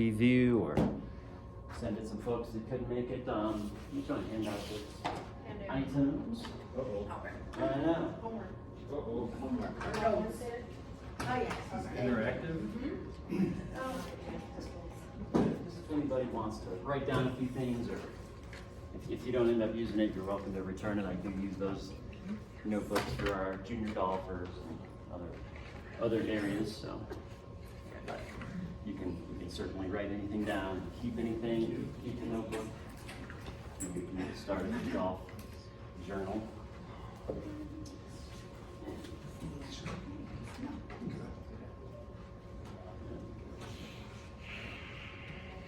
review or send it some folks that couldn't make it. You trying to hand out this items? I know. Interactive? If anybody wants to write down a few things, or if you don't end up using it, you're welcome to return it. I do use those notebooks for our junior golfers and other areas, so. But you can certainly write anything down, keep anything, keep the notebook. You can get started with golf journal.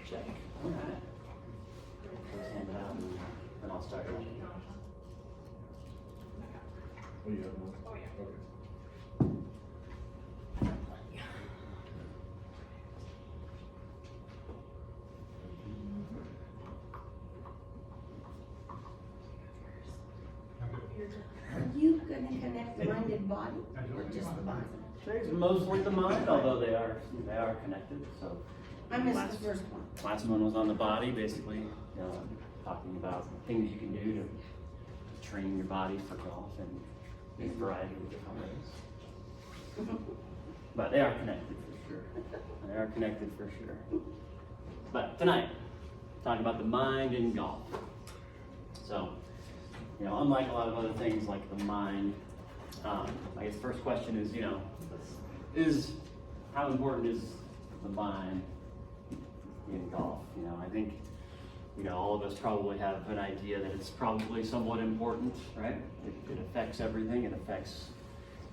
Check. All right. Let's hand it out and then I'll start. Oh, you have one? Oh, yeah. Okay. Are you gonna connect the mind and body, or just the body? Today's mostly the mind, although they are connected. So I missed the first one. last one was on the body, basically talking about things you can do to train your body for golf and in a variety of different ways. But they are connected for sure. They are connected for sure. But tonight, talking about the mind in golf. So, unlike a lot of other things like the mind, I guess the first question is how important is the mind in golf? I think, all of us probably have an idea that it's probably somewhat important, right? It affects everything. It affects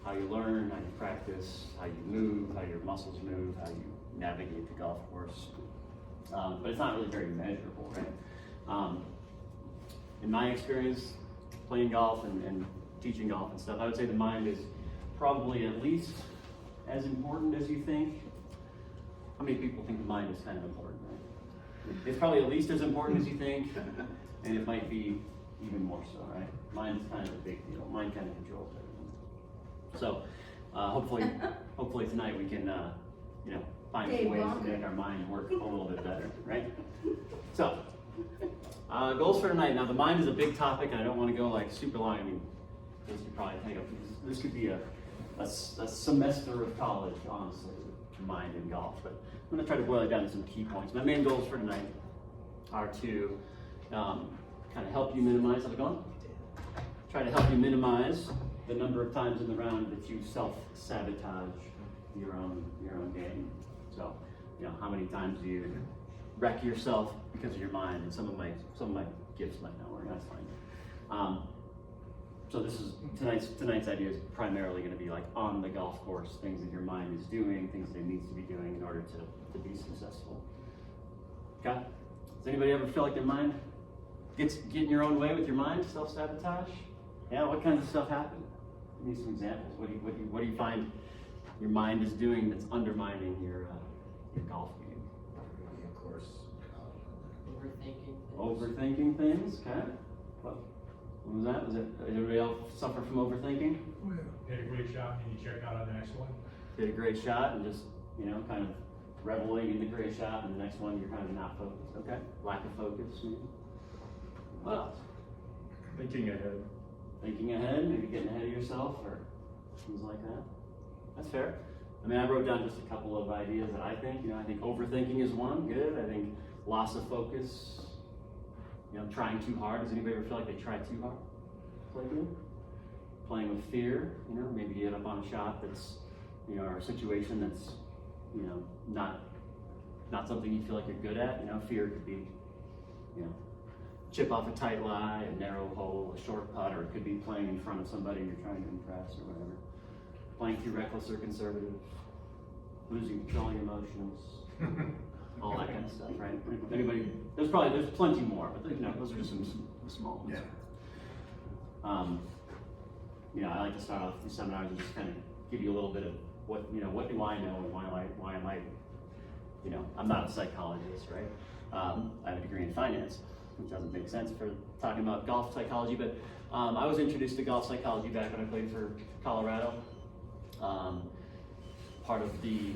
how you learn, how you practice, how you move, how your muscles move, how you navigate the golf course. But it's not really very measurable, right? In my experience, playing golf and teaching golf and stuff, I would say the mind is probably at least as important as you think. How many people think the mind is kind of important, right? It's probably at least as important as you think, and it might be even more so, right? Mind is kind of a big deal. Mind kind of controls everything. So, hopefully tonight we can, find some ways to make our mind work a little bit better, right? So, goals for tonight. Now, the mind is a big topic, and I don't want to go like super long. I mean, this could probably take up. This could be a semester of college, honestly, with mind and golf. But I'm going to try to boil it down to some key points. My main goals for tonight are to kind of help you minimize. How's it going? Try to help you minimize the number of times in the round that you self-sabotage your own game. So, how many times do you wreck yourself because of your mind? And some of my gifts might not work. That's fine. So this is tonight's idea is primarily going to be like on the golf course, things that your mind is doing, things that it needs to be doing in order to be successful. Okay? Does anybody ever feel like their mind gets in your own way with your mind? Self-sabotage? Yeah. What kinds of stuff happen? Give me some examples. What do you find your mind is doing that's undermining your golf game? Of course. Overthinking things. Okay. What was that? Does everybody else suffer from overthinking? Hit a great shot and you check out on the next one. Hit a great shot and just, kind of reveling in the great shot, and the next one you're kind of not focused. Okay. Lack of focus. Maybe. What else? Thinking ahead. Thinking ahead, maybe getting ahead of yourself or things like that. That's fair. I mean, I wrote down just a couple of ideas that I think. I think overthinking is one. Good. I think loss of focus. Trying too hard. Does anybody ever feel like they try too hard? Playing with fear. Maybe you get up on a shot that's, or a situation that's, not something you feel like you're good at. Fear could be, chip off a tight lie, a narrow hole, a short putt, or it could be playing in front of somebody you're trying to impress or whatever. Playing too reckless or conservative, losing control of your emotions, all that kind of stuff, right? Anybody? There's plenty more, but those are just some small ones. Yeah. I like to start off these seminars and just kind of give you a little bit of what do I know and why am I, I'm not a psychologist, right? I have a degree in finance, which doesn't make sense for talking about golf psychology, but I was introduced to golf psychology back when I played for Colorado. Part of the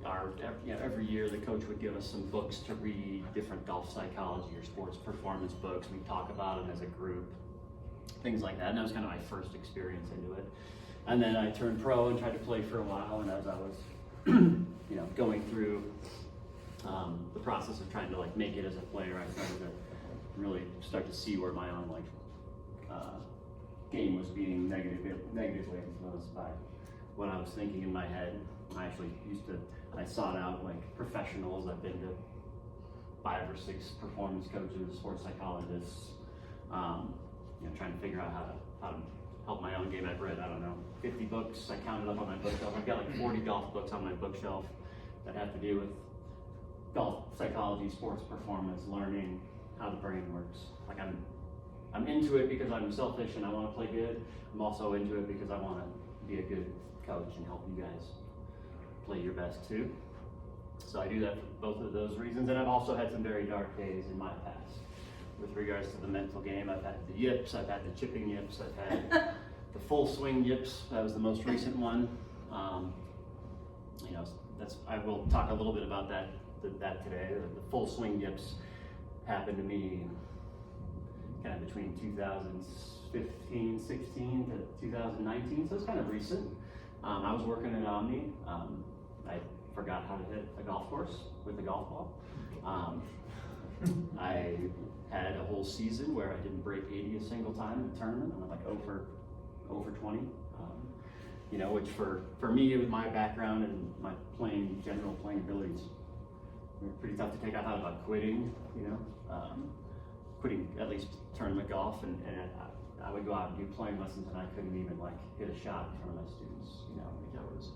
every year the coach would give us some books to read, different golf psychology or sports performance books. We talk about them as a group, things like that. And that was kind of my first experience into it. And then I turned pro and tried to play for a while. And as I was, going through the process of trying to like make it as a player, I started to really start to see where my own game was being negatively influenced by what I was thinking in my head. I actually I sought out like professionals. I've been to 5 or 6 performance coaches, sports psychologists, trying to figure out how to help my own game. I've read, 50 books. I counted up on my bookshelf. I've got like 40 golf books on my bookshelf that have to do with golf psychology, sports performance, learning how the brain works. Like I'm into it because I'm selfish and I want to play good. I'm also into it because I want to be a good coach and help you guys play your best too. So I do that for both of those reasons. And I've also had some very dark days in my past with regards to the mental game. I've had the yips, I've had the chipping yips, I've had the full swing yips. That was the most recent one. I will talk a little bit about that today. The full swing yips happened to me kind of between 2015, 16 to 2019, so it's kind of recent. I was working at Omni. I forgot how to hit a golf course with a golf ball. I had a whole season where I didn't break 80 a single time in a tournament. I went like 0 for 20. Which for me, with my background and my general playing abilities, were pretty tough to take. I thought about quitting, quitting at least tournament golf, and I would go out and do playing lessons, and I couldn't even like hit a shot in front of my students, because I was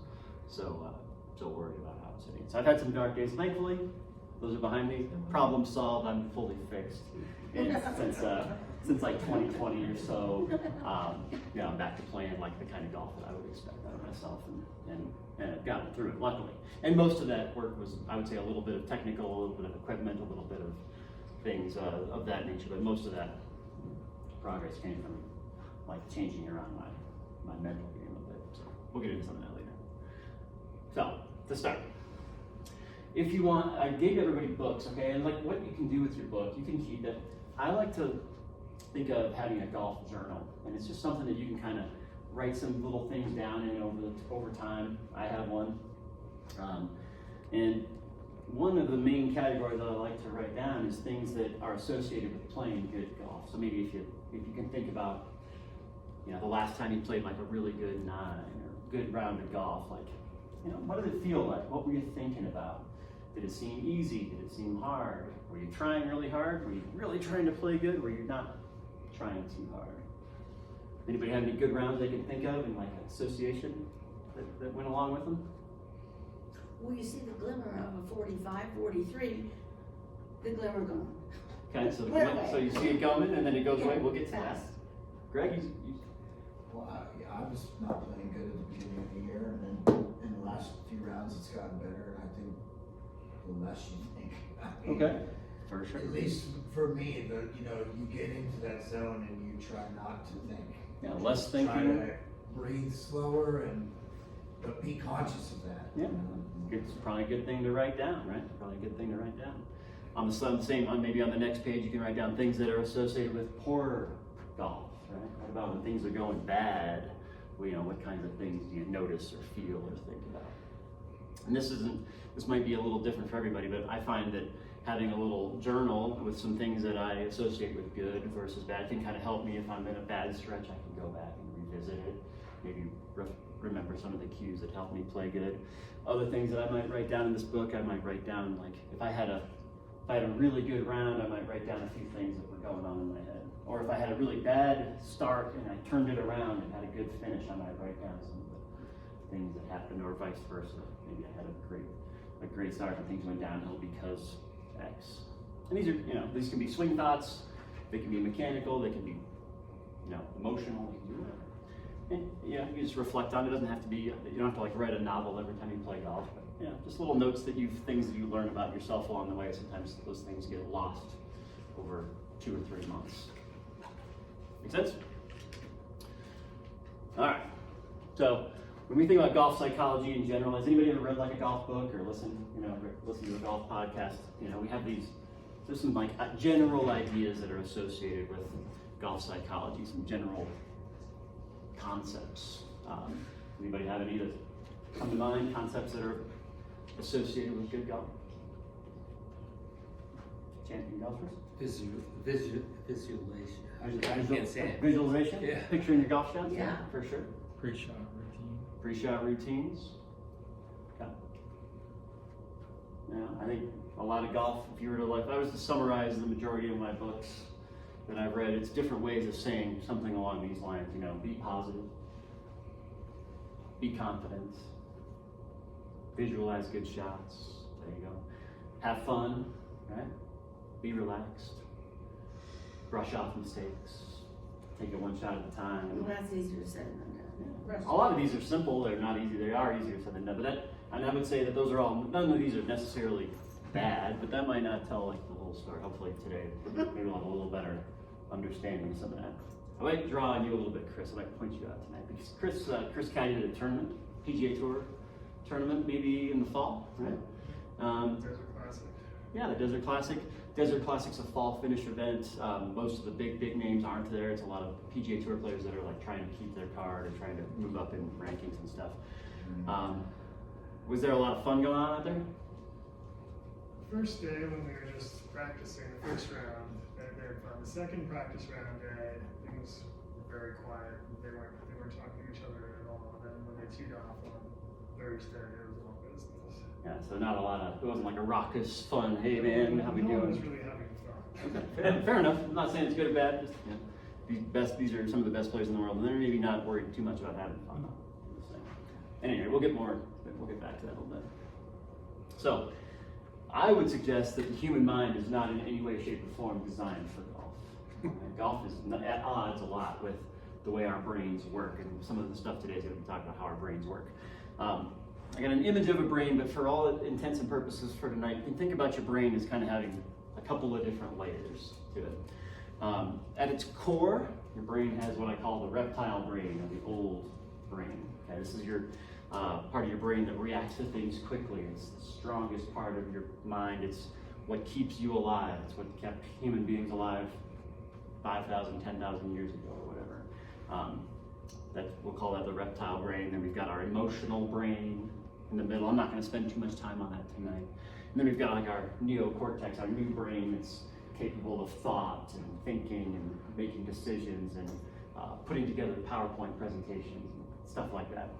so worried about how I was hitting. So I've had some dark days. Thankfully, those are behind me. Problem solved. I'm fully fixed. And since like 2020 or so, I'm back to playing like the kind of golf that I would expect out of myself, and I've gotten through it luckily. And most of that work was, I would say, a little bit of technical, a little bit of equipment, a little bit of things of that nature. But most of that progress came from like changing around my mental game a bit. So we'll get into some of that later. So to start, if you want, I gave everybody books, okay, and like what you can do with your book, you can keep it. I like to think of having a golf journal, and it's just something that you can kind of write some little things down in over time. I have one, and one of the main categories that I like to write down is things that are associated with playing good golf. So maybe if you can think about, the last time you played like a really good 9 or good round of golf, like, what did it feel like? What were you thinking about? Did it seem easy? Did it seem hard? Were you trying really hard? Were you really trying to play good? Were you not trying too hard? Anybody have any good rounds they can think of in like association that went along with them? Well, you see the glimmer of a 45, 43, the glimmer gone. Okay, so you see it coming and then it goes away. We'll get to that. Greg, Well, I was not playing good at the beginning of the year, and then in the last few rounds it's gotten better, and I think the less you think. okay, for sure. At least for me, you get into that zone and you try not to think. Yeah, less thinking. Try to breathe slower but be conscious of that. Yeah, it's probably a good thing to write down, right? Probably a good thing to write down. Maybe on the next page you can write down things that are associated with poor golf, right? What about when things are going bad? What kinds of things do you notice or feel or think about? And this might be a little different for everybody, but I find that having a little journal with some things that I associate with good versus bad can kind of help me. If I'm in a bad stretch, I can go back and revisit it, maybe remember some of the cues that helped me play good. Other things that I might write down in this book, I might write down, like if I had a really good round, I might write down a few things that were going on in my head. Or if I had a really bad start and I turned it around and had a good finish, I might write down some of the things that happened, or vice versa. Maybe I had a great start and things went downhill because X. And these can be swing thoughts, they can be mechanical, they can be, emotional, they can be whatever. And you just reflect on it. It doesn't have to be, you don't have to like write a novel every time you play golf, but just little notes things that you learn about yourself along the way. Sometimes those things get lost over 2 or 3 months. Make sense? All right. So when we think about golf psychology in general, has anybody ever read like a golf book or listen to a golf podcast? We have there's some like general ideas that are associated with golf psychology, some general concepts. Anybody have any that come to mind, concepts that are associated with good golf? Champion golfers? Visualization. I Visual- can't say it. Visualization? Yeah. Picturing your golf shots? Yeah. For sure. Pre-shot routine. Pre-shot routines. Okay. Yeah, I think a lot of golf, if you were to if I was to summarize the majority of my books that I've read, it's different ways of saying something along these lines. Be positive, be confident, visualize good shots. There you go. Have fun, right? Be relaxed. Brush off mistakes. Take it one shot at a time. Well, that's easier said than done. A lot of these are simple. They're not easy. They are easier said than done. And I would say that those are all. None of these are necessarily bad, but that might not tell the whole story. Hopefully today, maybe we'll have a little better understanding of some of that. I might draw on you a little bit, Chris. I might point you out tonight because Chris caddied at a tournament, PGA Tour tournament, maybe in the fall, right? Desert Classic. Yeah, the Desert Classic. Desert Classic's a fall finish event. Most of the big names aren't there. It's a lot of PGA Tour players that are like trying to keep their card or trying to move up in rankings and stuff. Was there a lot of fun going on out there? First day when we were just practicing the first round, they had fun. The second practice round day, things were very quiet. They weren't talking to each other at all. And then when they teed off on Thursday, it was all business. Yeah, so not a lot of. It wasn't like a raucous, fun. Hey man, how we No one was doing? really having fun. Okay, fair enough. I'm not saying it's good or bad. Just these are some of the best players in the world, and they're maybe not worried too much about having fun. Anyway, we'll get back to that a little bit. So, I would suggest that the human mind is not in any way, shape, or form designed for golf. Golf is at odds a lot with the way our brains work, and some of the stuff today is going to be talking about how our brains work. I got an image of a brain, but for all intents and purposes for tonight, you can think about your brain as kind of having a couple of different layers to it. At its core, your brain has what I call the reptile brain, or the old brain. Okay, this is your part of your brain that reacts to things quickly. It's the strongest part of your mind. It's what keeps you alive. It's what kept human beings alive 5,000, 10,000 years ago, or whatever. We'll call that the reptile brain. Then we've got our emotional brain in the middle. I'm not going to spend too much time on that tonight. And then we've got like our neocortex, our new brain that's capable of thought and thinking and making decisions and putting together PowerPoint presentations and stuff like that.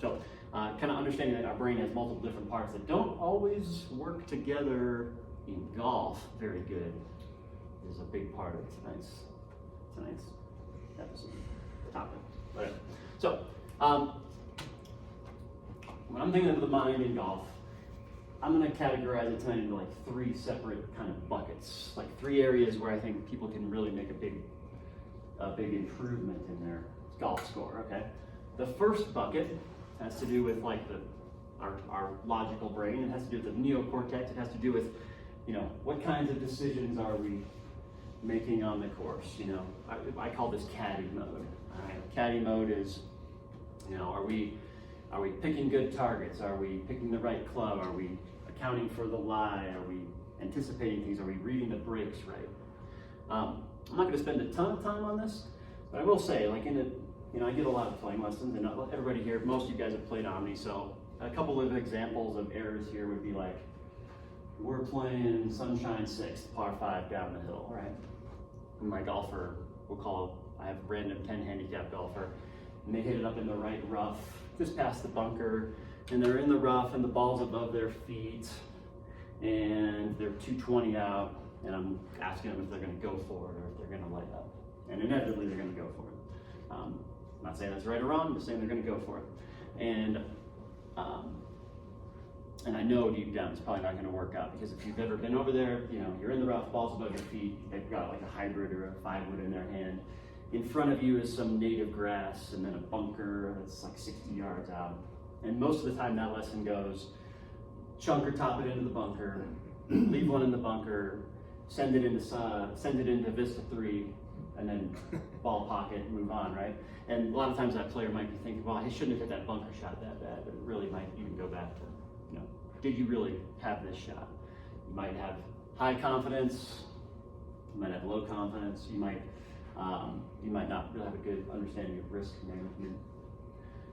So kind of understanding that our brain has multiple different parts that don't always work together in golf very good is a big part of tonight's episode topic. Whatever. So when I'm thinking of the mind in golf, I'm going to categorize it tonight into like three separate kind of buckets, like three areas where I think people can really make a big improvement in their golf score. Okay, the first bucket has to do with like our logical brain. It has to do with the neocortex. It has to do with, what kinds of decisions are we making on the course? I call this caddy mode. All right, caddy mode is, are we picking good targets? Are we picking the right club? Are we accounting for the lie? Are we anticipating things? Are we reading the breaks right? I'm not going to spend a ton of time on this, but I will say, like I get a lot of playing lessons, and everybody here, most of you guys have played Omni, so a couple of examples of errors here would be like, we're playing Sunshine 6, par 5 down the hill, right? And my golfer, I have a random 10 handicap golfer, and they hit it up in the right rough, just past the bunker, and they're in the rough, and the ball's above their feet, and they're 220 out, and I'm asking them if they're going to go for it or if they're going to lay up, and inevitably they're going to go for it. I'm not saying that's right or wrong, I'm just saying they're going to go for it. And I know deep down it's probably not going to work out, because if you've ever been over there, you're in the rough, ball's above your feet, they've got like a hybrid or a 5-wood in their hand. In front of you is some native grass and then a bunker that's like 60 yards out. And most of the time that lesson goes, chunk or top it into the bunker, leave one in the bunker, send it into Vista 3, and then ball pocket, move on, right? And a lot of times that player might be thinking, well, he shouldn't have hit that bunker shot that bad, but it really might even go back to, you know, did you really have this shot? You might have high confidence, you might have low confidence, you might not really have a good understanding of risk management.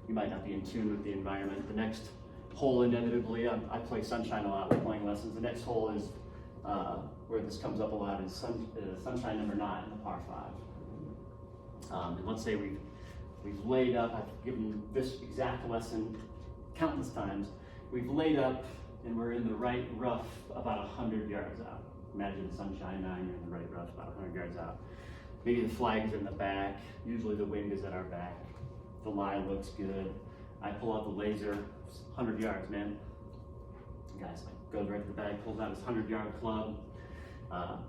You might not be in tune with the environment. The next hole, inevitably, I play Sunshine a lot with playing lessons. The next hole is, where this comes up a lot, is Sunshine number 9, the par 5. And let's say we've laid up, I've given this exact lesson countless times. We've laid up and we're in the right rough about 100 yards out. Imagine Sunshine 9, you're in the right rough about 100 yards out. Maybe the flag's in the back, usually the wind is at our back. The lie looks good. I pull out the laser, 100 yards, man. The guy's like, goes right to the bag, pulls out his 100-yard club,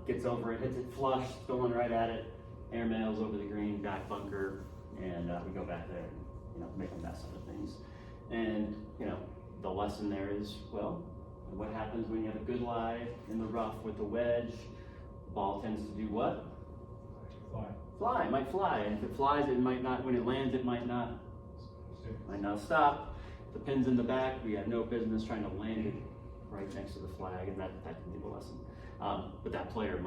gets over it, hits it flush, going right at it, air mails over the green, back bunker, and we go back there and, you know, make a mess of the things. And, you know, the lesson there is, well, what happens when you have a good lie in the rough with the wedge? The ball tends to do what? Fly, it might fly, and if it flies, it might not, when it lands, it might not stop. The pin's in the back, we have no business trying to land it right next to the flag, and that can be the lesson. But that player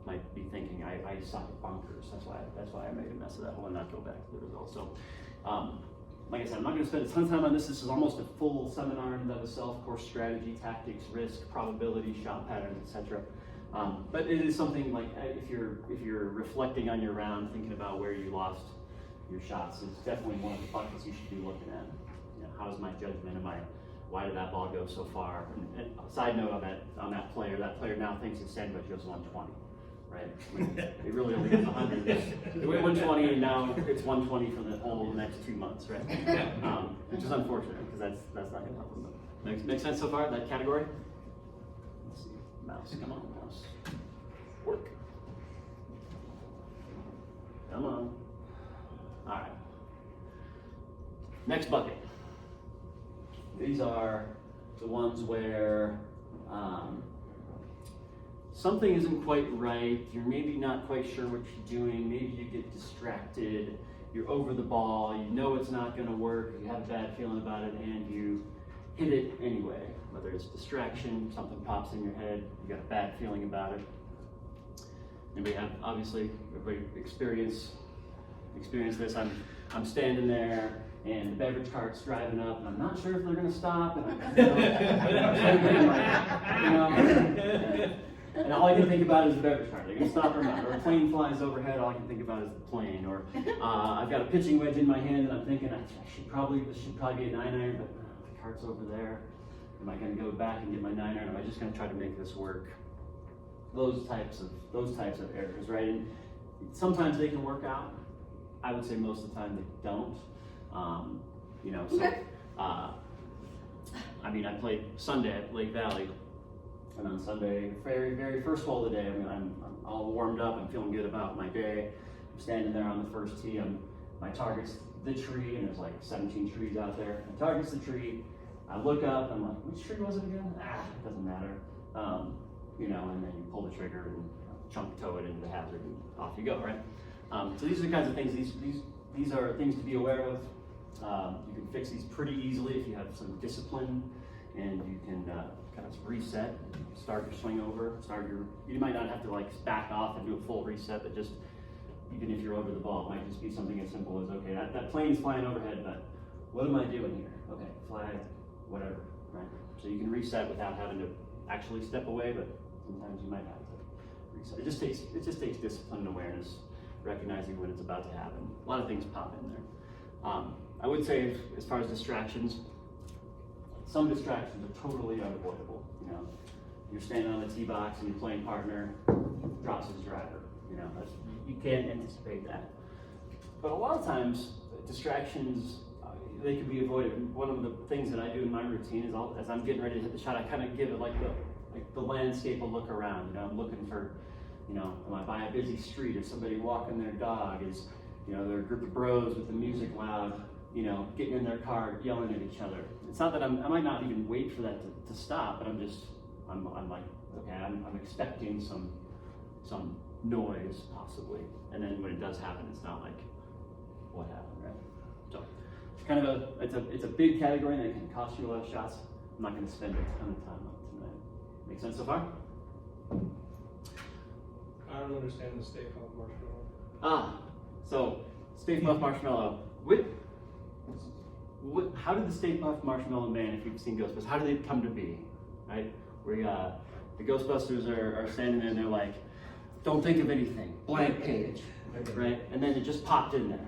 might be thinking, I suck at bunkers, that's why I made a mess of that hole and not go back to the result. So, like I said, I'm not gonna spend a ton of time on this. This is almost a full seminar in and of itself, course strategy, tactics, risk, probability, shot patterns, etc. But it is something like, if you're reflecting on your round, thinking about where you lost your shots, it's definitely one of the buckets you should be looking at. You know, how's my judgment? Why did that ball go so far? And side note on that player now thinks his sandwich goes 120, right? When it really only goes 100. It went 120 and now it's 120 for the whole next 2 months, right? Which is unfortunate because that's not gonna help them. Make sense so far, that category? Let's see, mouse, come on, mouse. Work. Come on. All right. Next bucket. These are the ones where something isn't quite right. You're maybe not quite sure what you're doing. Maybe you get distracted. You're over the ball. You know it's not going to work. You have a bad feeling about it, and you hit it anyway. Whether it's distraction, something pops in your head, you got a bad feeling about it. Anybody have, obviously, everybody experience this. I'm standing there, and the beverage cart's driving up, and I'm not sure if they're gonna stop, and and all I can think about is the beverage cart. They're gonna stop or not. Or a plane flies overhead, all I can think about is the plane. Or I've got a pitching wedge in my hand, and I'm thinking this should probably be a 9-iron, but the cart's over there. Am I gonna go back and get my 9-iron? Am I just gonna try to make this work? Those types of errors, right? And sometimes they can work out. I would say most of the time they don't. I played Sunday at Lake Valley, and on Sunday, very, very first hole of the day, I'm all warmed up, I'm feeling good about my day. I'm standing there on the first tee, my target's the tree, and there's like 17 trees out there. My target's the tree. I look up, I'm like, which tree was it again? It doesn't matter. And then you pull the trigger and chunk toe it into the hazard, and off you go, right? So these are the kinds of things, these are things to be aware of. You can fix these pretty easily if you have some discipline, and you can kind of reset, start your swing over, you might not have to like back off and do a full reset, but just, even if you're over the ball, it might just be something as simple as, okay, that plane's flying overhead, but what am I doing here? Okay, flag, whatever, right? So you can reset without having to actually step away, but sometimes you might have to reset. It just takes discipline and awareness, recognizing when it's about to happen. A lot of things pop in there. I would say, as far as distractions, some distractions are totally unavoidable. You're standing on the tee box and your playing partner drops his driver. You can't anticipate that. But a lot of times, distractions, they can be avoided. One of the things that I do in my routine is, as I'm getting ready to hit the shot, I kind of give it like the landscape a look around. I'm looking for, am I by a busy street? Is somebody walking their dog? Is, there are a group of bros with the music loud, getting in their car, yelling at each other. It's not that I might not even wait for that to stop, but I'm like, okay, I'm expecting some noise possibly. And then when it does happen, it's not like, what happened, right? So it's kind of it's a big category that can cost you a lot of shots. I'm not gonna spend a ton of time on it tonight. Make sense so far? I don't understand the Stay Puft Marshmallow. So Stay Puft Marshmallow. How did the Stay Puft Marshmallow Man, if you've seen Ghostbusters, how did they come to be? Right? The Ghostbusters are standing there and they're like, don't think of anything, blank page, right? And then it just popped in there.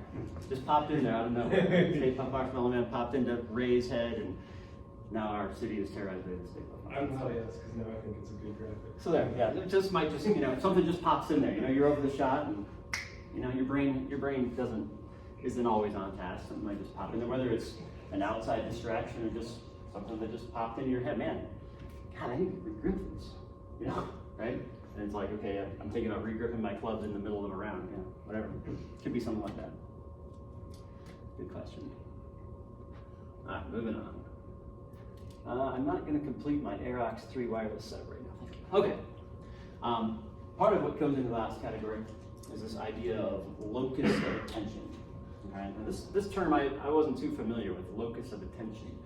Just popped in there out of nowhere. Stay Puft Marshmallow Man popped into Ray's head, and now our city is terrorized by the Stay Puft I would Marshmallow. say yes, because now I think it's a good graphic. So there, yeah, it just might just, something just pops in there. You're over the shot, and your brain isn't always on task. Something might just pop in there, whether it's an outside distraction or just something that just popped into your head. Man, God, I need to regrip this, right? And it's like, okay, I'm thinking about regripping my clubs in the middle of a round, whatever. Could be something like that. Good question. All right, moving on. I'm not going to complete my Aerox 3 wireless setup right now. Thank you. Okay. Part of what goes into the last category is this idea of locus of attention. Okay? Now this term I wasn't too familiar with, locus of attention.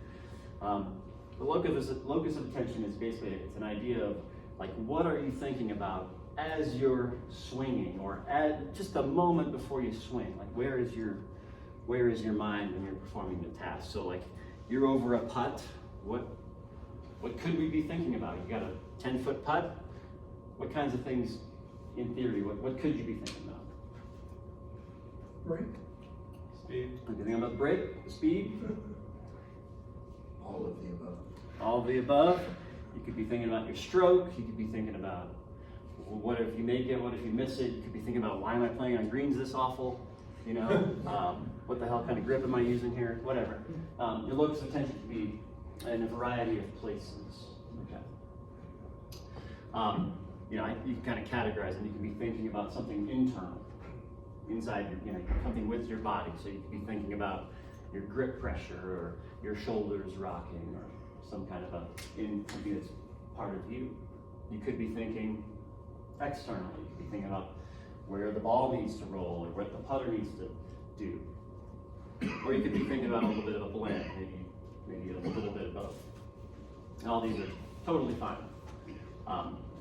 The locus of attention is basically, it's an idea of like, what are you thinking about as you're swinging, or at just a moment before you swing? Like, where is your mind when you're performing the task? So like, you're over a putt. What could we be thinking about? You got a 10-foot putt. What kinds of things, in theory, what could you be thinking about? Break. Speed. Are you thinking about the break, the speed? All of the above. All of the above. You could be thinking about your stroke. You could be thinking about, what if you make it? What if you miss it? You could be thinking about, why am I playing on greens this awful? What the hell kind of grip am I using here? Whatever. Your locus of attention could be in a variety of places. Okay. You can kind of categorize it. You can be thinking about something internal, inside something with your body. So you could be thinking about your grip pressure, or your shoulders rocking, or some kind of something that's part of you. You could be thinking externally. You could be thinking about where the ball needs to roll, or what the putter needs to do. Or you could be thinking about a little bit of a blend, maybe a little bit of both. And all these are totally fine.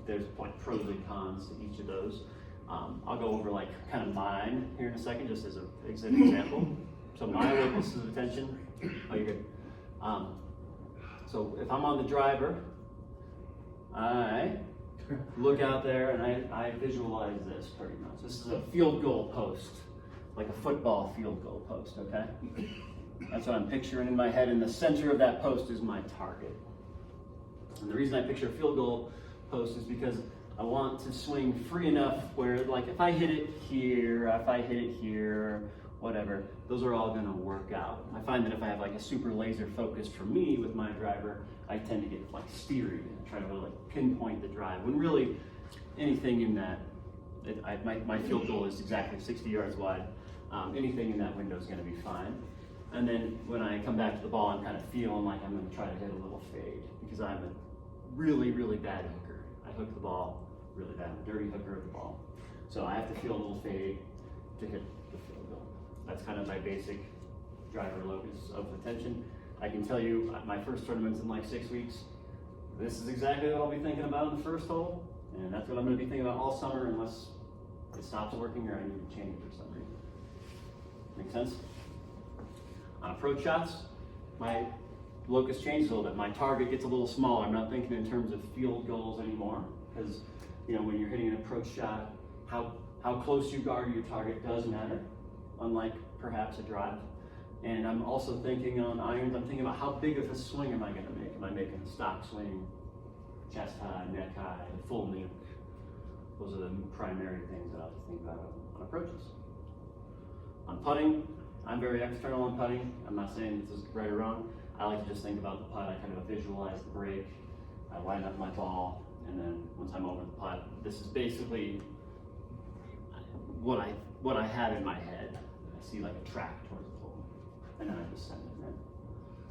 There's like pros and cons to each of those. I'll go over like kind of mine here in a second, just as an example. So my locus of attention, you're good. So if I'm on the driver, I look out there and I visualize this pretty much. This is a field goal post, like a football field goal post, okay? That's what I'm picturing in my head, and the center of that post is my target. And the reason I picture a field goal post is because I want to swing free enough where, like, if I hit it here, if I hit it here, whatever, those are all gonna work out. I find that if I have like a super laser focus for me with my driver, I tend to get like steery and try to really like pinpoint the drive. When really anything in that, my field goal is exactly 60 yards wide. Anything in that window is gonna be fine. And then when I come back to the ball, I'm kind of feeling like I'm gonna try to hit a little fade, because I'm a really, really bad hooker. I hook the ball really bad. I'm a dirty hooker of the ball. So I have to feel a little fade to hit the field goal. That's kind of my basic driver locus of attention. I can tell you, my first tournament's in like 6 weeks. This is exactly what I'll be thinking about in the first hole, and that's what I'm gonna be thinking about all summer, unless it stops working or I need to change it for some reason. Make sense? On approach shots, my locus changes a little bit. My target gets a little smaller. I'm not thinking in terms of field goals anymore, because when you're hitting an approach shot, how close you guard your target does matter, unlike perhaps a drive. And I'm also thinking on irons, I'm thinking about how big of a swing am I gonna make? Am I making a stock swing, chest high, neck high, full nuke? Those are the primary things that I have to think about on approaches. On putting, I'm very external on putting. I'm not saying this is right or wrong. I like to just think about the putt. I kind of visualize the break. I line up my ball, and then once I'm over the putt, this is basically what I have in my head. I see like a track towards the hole, and then I just send it in.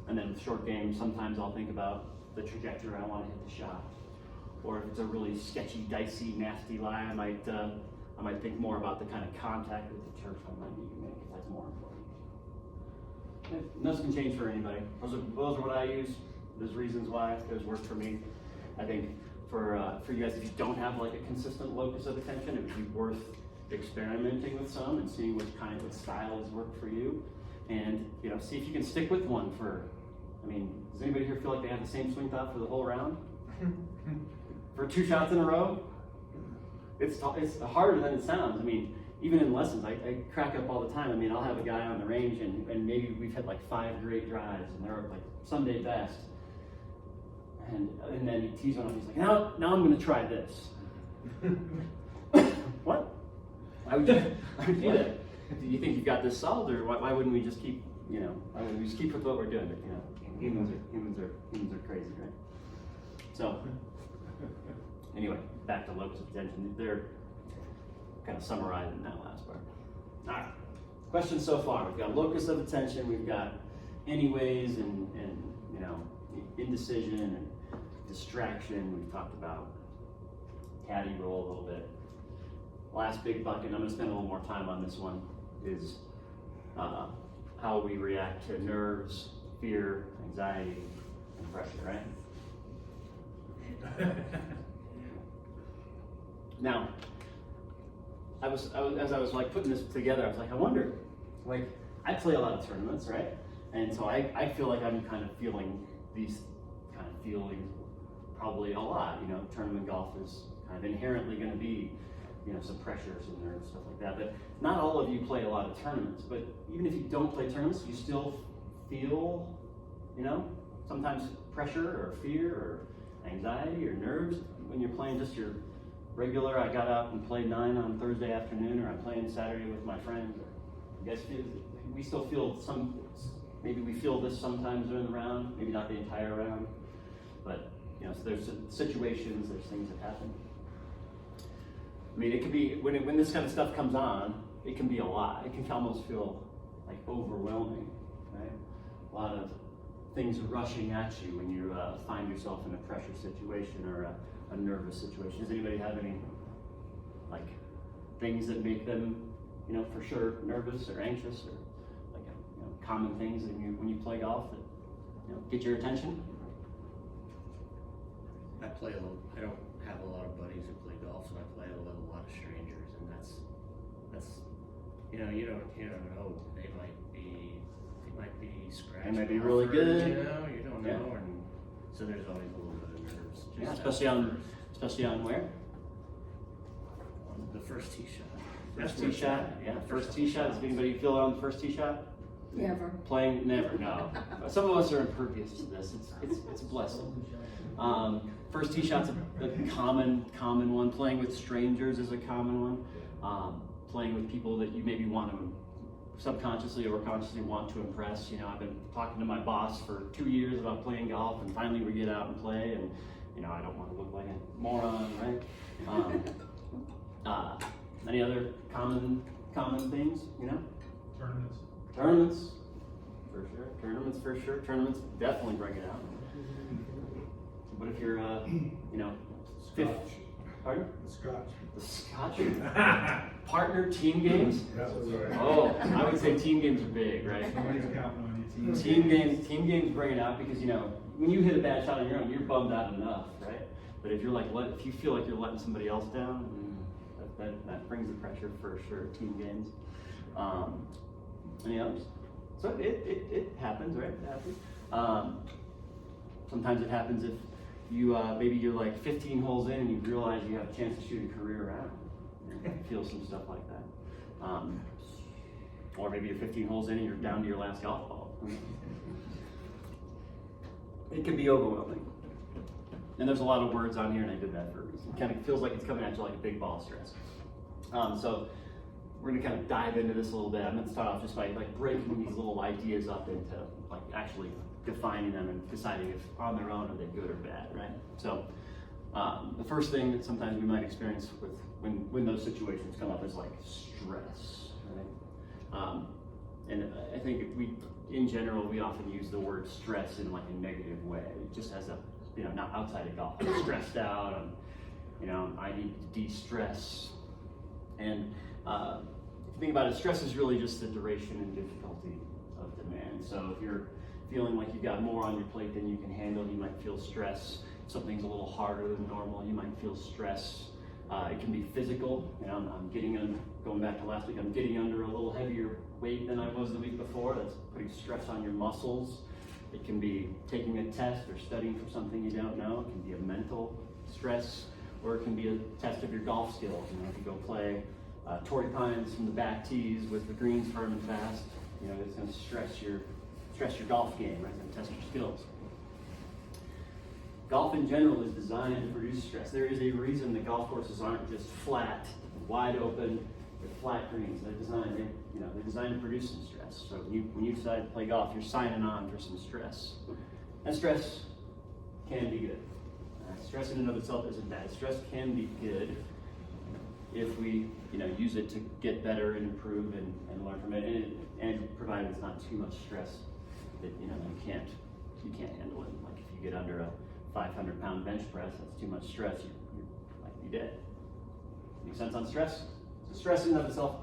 And then with short game, sometimes I'll think about the trajectory I want to hit the shot, or if it's a really sketchy, dicey, nasty lie, I I might think more about the kind of contact with the turf I might need to make, if that's more important. And those can change for anybody. Those are what I use. There's reasons why those work for me. I think for you guys, if you don't have like a consistent locus of attention, it would be worth experimenting with some and seeing what styles work for you, and see if you can stick with one for. I mean, does anybody here feel like they have the same swing thought for the whole round? For 2 shots in a row? It's harder than it sounds. I mean, even in lessons, I crack up all the time. I mean, I'll have a guy on the range and maybe we've had like 5 great drives and they're like Sunday best. And then he tees one up, he's like, now I'm gonna try this. What? I would do that. Do you think you've got this solved, or why wouldn't we just keep, why wouldn't we just keep with what we're doing? But, humans are crazy, right? So, anyway, back to locus of attention. They're kind of summarizing that last part. All right, questions so far. We've got locus of attention, we've got anyways, and indecision and distraction. We've talked about caddy roll a little bit. Last big bucket, I'm going to spend a little more time on this one, is how we react to nerves, fear, anxiety, and pressure, right? Now, as I was like putting this together, I was like, I wonder, like, I play a lot of tournaments, right? And so I feel like I'm kind of feeling these kind of feelings probably a lot. Tournament golf is kind of inherently going to be, some pressures and nerves, stuff like that. But not all of you play a lot of tournaments. But even if you don't play tournaments, you still feel, sometimes pressure or fear or anxiety or nerves when you're playing just your regular, I got out and played 9 on Thursday afternoon, or I'm playing Saturday with my friends. You guys feel, we still feel maybe we feel this sometimes during the round, maybe not the entire round, but so there's situations, there's things that happen. I mean, it could be, when this kind of stuff comes on, it can be a lot. It can almost feel like overwhelming, right? A lot of things rushing at you when you find yourself in a pressure situation or a nervous situation. Does anybody have any like things that make them, for sure nervous or anxious, or like common things that when you play golf that get your attention? I don't have a lot of buddies who play golf, so I play with a lot of strangers, and that's you don't know, they might be scratching. They might be off really or, good. You don't know, Yeah. and so there's always a little bit of nerves. Yeah, Just especially on where? on the first tee shot. First tee shot, yeah. First tee shot. Does anybody feel it on the first tee shot? Never. Playing, never. No. Some of us are impervious to this. It's a blessing. First tee shot's a common one. Playing with strangers is a common one. Playing with people that you maybe want to subconsciously or consciously want to impress. I've been talking to my boss for 2 years about playing golf, and finally we get out and play, and I don't want to look like a moron, right? Any other common things? Tournaments. Tournaments for sure. Tournaments definitely bring it out. What if you're, fifth? Pardon? The Scotch. Partner team games? Oh, I would say team games are big, right? Somebody's counting on you. Team games bring it out because when you hit a bad shot on your own, you're bummed out enough, right? But if you're if you feel like you're letting somebody else down, that brings the pressure for sure. Team games. Any others? So it happens, right? It happens. Sometimes it happens if you maybe you're like 15 holes in and you realize you have a chance to shoot a career round. Feel some stuff like that. Or maybe you're 15 holes in and you're down to your last golf ball. It can be overwhelming. And there's a lot of words on here, and I did that for a reason. It kind of feels like it's coming at you like a big ball of stress. So we're gonna kind of dive into this a little bit. I'm gonna start off just by like breaking these little ideas up into like actually defining them and deciding if on their own are they good or bad, right? So the first thing that sometimes we might experience with when those situations come up is like stress, right? And I think in general, we often use the word stress in like a negative way, just as a, not outside of golf. I'm stressed out, I need to de-stress. And if you think about it, stress is really just the duration and difficulty of demand. So if you're feeling like you've got more on your plate than you can handle, you might feel stress. If something's a little harder than normal, you might feel stress. It can be physical. You know, I'm getting going back to last week, I'm getting under a little heavier weight than I was the week before. That's putting stress on your muscles. It can be taking a test or studying for something you don't know. It can be a mental stress, or it can be a test of your golf skills. You know, if you go play Torrey Pines from the back tees with the greens firm and fast, you know, it's going to stress your golf game, right? It's going to test your skills. Golf in general is designed to produce stress. There is a reason that golf courses aren't just flat, wide open, with flat greens. They're designed to produce some stress. So when you decide to play golf, you're signing on for some stress. And stress can be good. Stress in and of itself isn't bad. Stress can be good if we, use it to get better and improve and learn from it, and provided it's not too much stress that you can't handle it. Like if you get under a 500-pound bench press, that's too much stress, you're likely dead. Make sense on stress? So stress in and of itself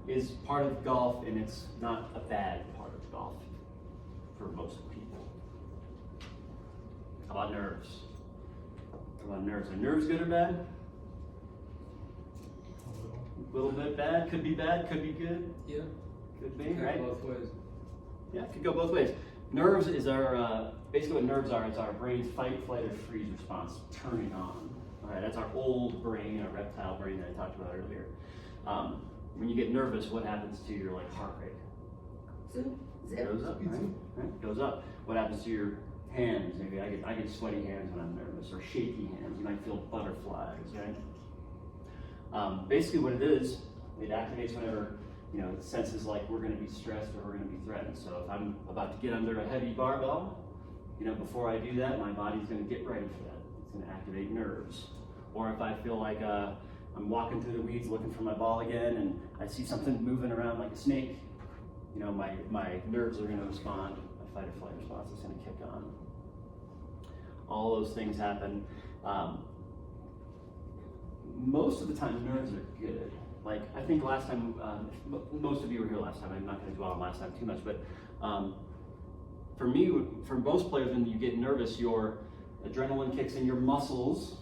is part of golf, and it's not a bad part of golf for most people. How about nerves? How about nerves? Are nerves good or bad? A little bit bad, could be good. Yeah. Could be, Could go right? both ways. Yeah, it could go both ways. Nerves is our, basically what nerves are, it's our brain's fight, flight, or freeze response turning on. All right, that's our old brain, our reptile brain that I talked about earlier. When you get nervous, what happens to your heart rate? Zip. Goes up, right? Goes up. What happens to your hands? Maybe I get sweaty hands when I'm nervous, or shaky hands. You might feel butterflies, right? Basically what it is, it activates whenever it senses like we're going to be stressed or we're going to be threatened. So if I'm about to get under a heavy barbell, before I do that, my body's going to get ready for that. It's going to activate nerves. Or if I feel like I'm walking through the weeds looking for my ball again, and I see something moving around like a snake, my nerves are going to respond. My fight or flight response is going to kick on. All those things happen. Most of the time, nerves are good. Like, I think last time, most of you were here last time, I'm not going to dwell on last time too much, but for me, for most players, when you get nervous, your adrenaline kicks in, your muscles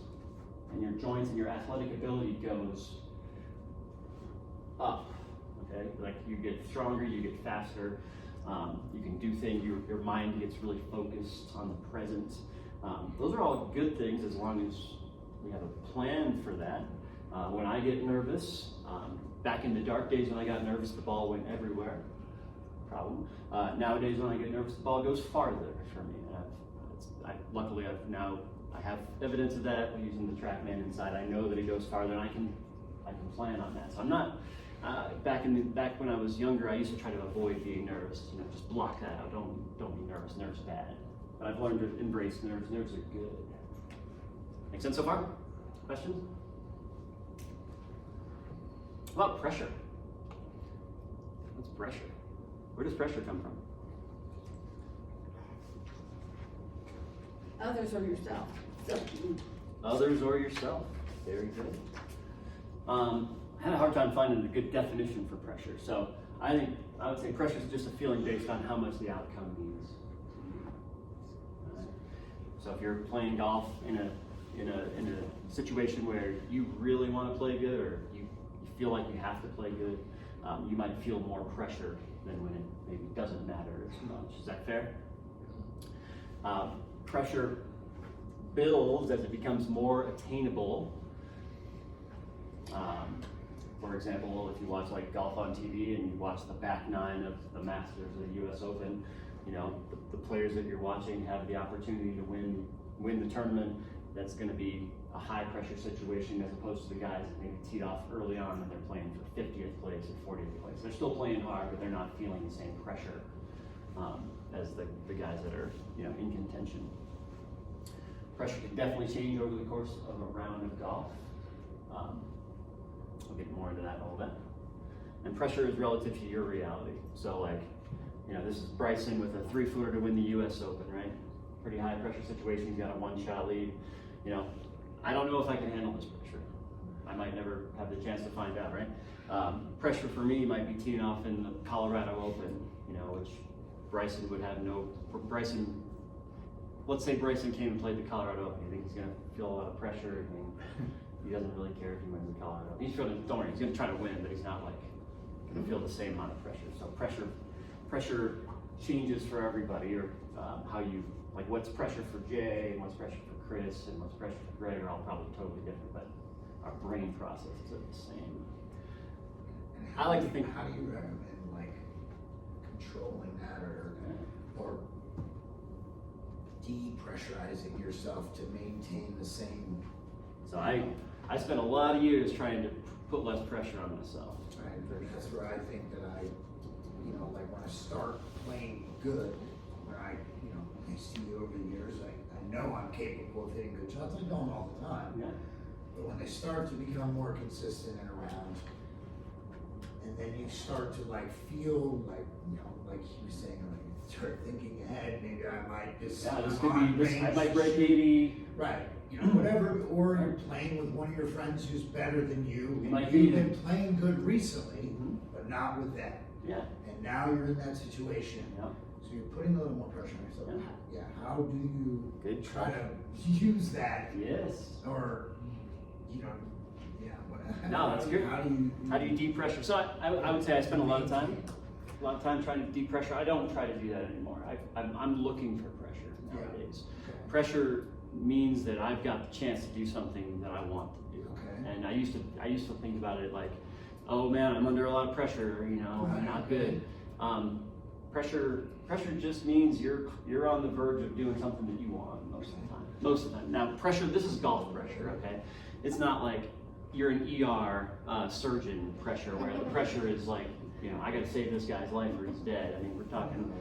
and your joints and your athletic ability goes up, okay? Like, you get stronger, you get faster, you can do things, your mind gets really focused on the present. Those are all good things as long as we have a plan for that. When I get nervous, back in the dark days when I got nervous, the ball went everywhere. Problem. Nowadays, when I get nervous, the ball goes farther for me. Luckily, I have evidence of that using the TrackMan inside. I know that it goes farther, and I can plan on that. So I'm not. Back when I was younger, I used to try to avoid being nervous. Just block that out. Don't be nervous. Nerves are bad. But I've learned to embrace nerves. Nerves are good. Make sense so far? Questions? What about pressure? What's pressure? Where does pressure come from? Others or yourself. So, Others or yourself. Very good. I had a hard time finding a good definition for pressure. So I would say pressure is just a feeling based on how much the outcome means. So if you're playing golf in a situation where you really want to play good, or you feel like you have to play good, you might feel more pressure than when it maybe doesn't matter as much. Is that fair? Pressure builds as it becomes more attainable. For example, if you watch golf on TV and you watch the back nine of the Masters of the U.S. Open, the players that you're watching have the opportunity to win the tournament. That's going to be a high pressure situation as opposed to the guys that maybe teed off early on and they're playing for 50th place or 40th place. They're still playing hard, but they're not feeling the same pressure as the guys that are in contention. Pressure can definitely change over the course of a round of golf. We'll get more into that in a little bit. And pressure is relative to your reality. So this is Bryson with a 3-footer to win the U.S. Open, right? Pretty high pressure situation. He's got a 1-shot lead. I don't know if I can handle this pressure. I might never have the chance to find out, right? Pressure for me might be teeing off in the Colorado Open, you know, which Bryson would have no, let's say Bryson came and played the Colorado Open. You think he's gonna feel a lot of pressure? I mean, he doesn't really care if he wins the Colorado Open. He's feeling, don't worry, he's gonna try to win, but he's not like gonna feel the same amount of pressure. So pressure changes for everybody, or how you, like what's pressure for Jay, and what's pressure for Chris, and what's pressure for Greg are all probably totally different, but our brain processes are the same. And I like to think- How do you recommend like controlling that or depressurizing yourself to maintain the same? So I spent a lot of years trying to put less pressure on myself. Right, that's where I think that I, you know, like when I start playing good, when I see over the years, I know I'm capable of hitting good shots. I don't all the time. Yeah. But when they start to become more consistent and around, and then you start to like feel like, like he was saying, like you start thinking ahead, maybe I might just, Yeah, this I'm could on be, I range might to break shoot. 80. Right, whatever, or you're playing with one of your friends who's better than you, You might and beat you've him. been playing good recently, Mhm. but not with them. Yeah. And now you're in that situation, Yeah. so you're putting a little more pressure on yourself. Yeah. Yeah, how do you Good try to use that, Yes. or, yeah. No, that's good. How do you depressure? So I would say I spend a lot of time trying to depressure. I don't try to do that anymore. I'm looking for pressure nowadays. Okay. Pressure means that I've got the chance to do something that I want to do. Okay. And I used to think about it like, oh man, I'm under a lot of pressure, I'm not good. Pressure just means you're on the verge of doing something that you want most of the time. Most of the time. Now pressure, this is golf pressure, okay? It's not like you're an ER surgeon pressure where the pressure is like, I gotta save this guy's life or he's dead. I mean, we're talking,